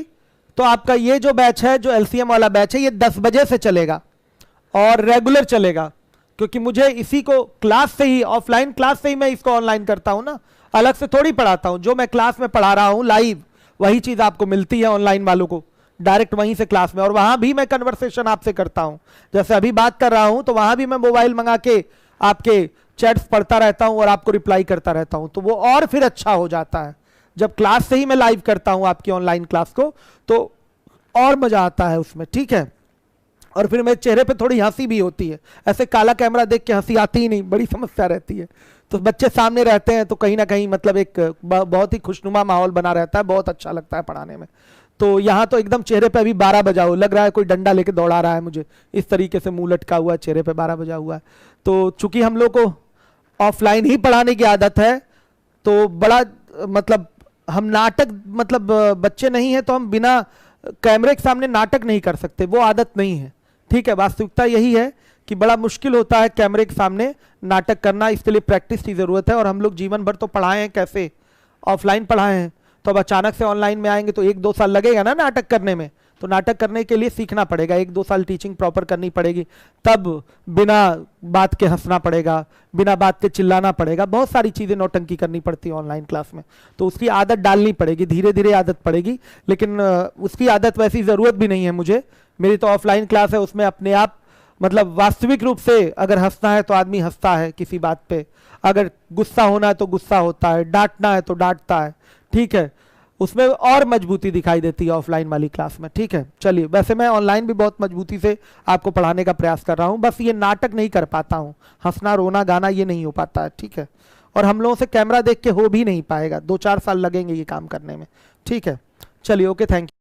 तो आपका ये जो बैच है, जो एलसीएम वाला बैच है, ये 10 बजे से चलेगा और रेगुलर चलेगा, क्योंकि मुझे इसी को क्लास से ही, ऑफलाइन क्लास से ही मैं इसको ऑनलाइन करता हूं ना, अलग से थोड़ी पढ़ाता हूं। जो मैं क्लास में पढ़ा रहा हूं लाइव, वही चीज आपको मिलती है ऑनलाइन वालों को डायरेक्ट वहीं से क्लास में। और वहां भी मैं कन्वर्सेशन आपसे करता हूं, जैसे अभी बात कर रहा हूं तो वहां भी मैं मोबाइल मंगा के आपके चैट्स पढ़ता रहता हूं और आपको रिप्लाई करता रहता हूं, तो वो और फिर अच्छा हो जाता है। जब क्लास से ही मैं लाइव करता हूं आपकी ऑनलाइन क्लास को, तो और मजा आता है उसमें, ठीक है? और फिर मेरे चेहरे पे थोड़ी हंसी भी होती है, ऐसे काला कैमरा देख के हंसी आती ही नहीं, बड़ी समस्या रहती है। तो बच्चे सामने रहते हैं तो कहीं ना कहीं मतलब एक बहुत ही खुशनुमा माहौल बना रहता है, बहुत अच्छा लगता है पढ़ाने में। तो यहाँ तो एकदम चेहरे पे अभी 12 बजा हुआ लग रहा है, कोई डंडा लेके दौड़ा रहा है मुझे, इस तरीके से मुंह लटका हुआ, चेहरे पे 12 बजा हुआ है। तो चूंकि हम लोग को ऑफलाइन ही पढ़ाने की आदत है, तो बड़ा मतलब हम नाटक मतलब बच्चे नहीं है तो हम बिना कैमरे के सामने नाटक नहीं कर सकते, वो आदत नहीं है। ठीक है, वास्तविकता यही है कि बड़ा मुश्किल होता है कैमरे के सामने नाटक करना, इसके लिए प्रैक्टिस की जरूरत है। और हम लोग जीवन भर तो पढ़ाए हैं, कैसे ऑफलाइन पढ़ाए हैं, तो अब अचानक से ऑनलाइन में आएंगे तो 1-2 साल लगेगा ना नाटक करने में। तो नाटक करने के लिए सीखना पड़ेगा, 1-2 साल टीचिंग प्रॉपर करनी पड़ेगी, तब बिना बात के हंसना पड़ेगा, बिना बात के चिल्लाना पड़ेगा, बहुत सारी चीज़ें नौटंकी करनी पड़ती है ऑनलाइन क्लास में। तो उसकी आदत डालनी पड़ेगी, धीरे धीरे आदत पड़ेगी। लेकिन उसकी आदत वैसी ज़रूरत भी नहीं है मुझे, मेरी तो ऑफलाइन क्लास है, उसमें अपने आप मतलब वास्तविक रूप से अगर हंसना है तो आदमी हंसता है किसी बात पे, अगर गुस्सा होना है तो गुस्सा होता है, डांटना है तो डांटता है। ठीक है, उसमें और मजबूती दिखाई देती है ऑफलाइन वाली क्लास में। ठीक है, चलिए, वैसे मैं ऑनलाइन भी बहुत मजबूती से आपको पढ़ाने का प्रयास कर रहा हूँ, बस ये नाटक नहीं कर पाता हूँ, हंसना रोना गाना ये नहीं हो पाता है। ठीक है, और हम लोगों से कैमरा देख के हो भी नहीं पाएगा, 2-4 साल लगेंगे ये काम करने में। ठीक है, चलिए, ओके, थैंक यू।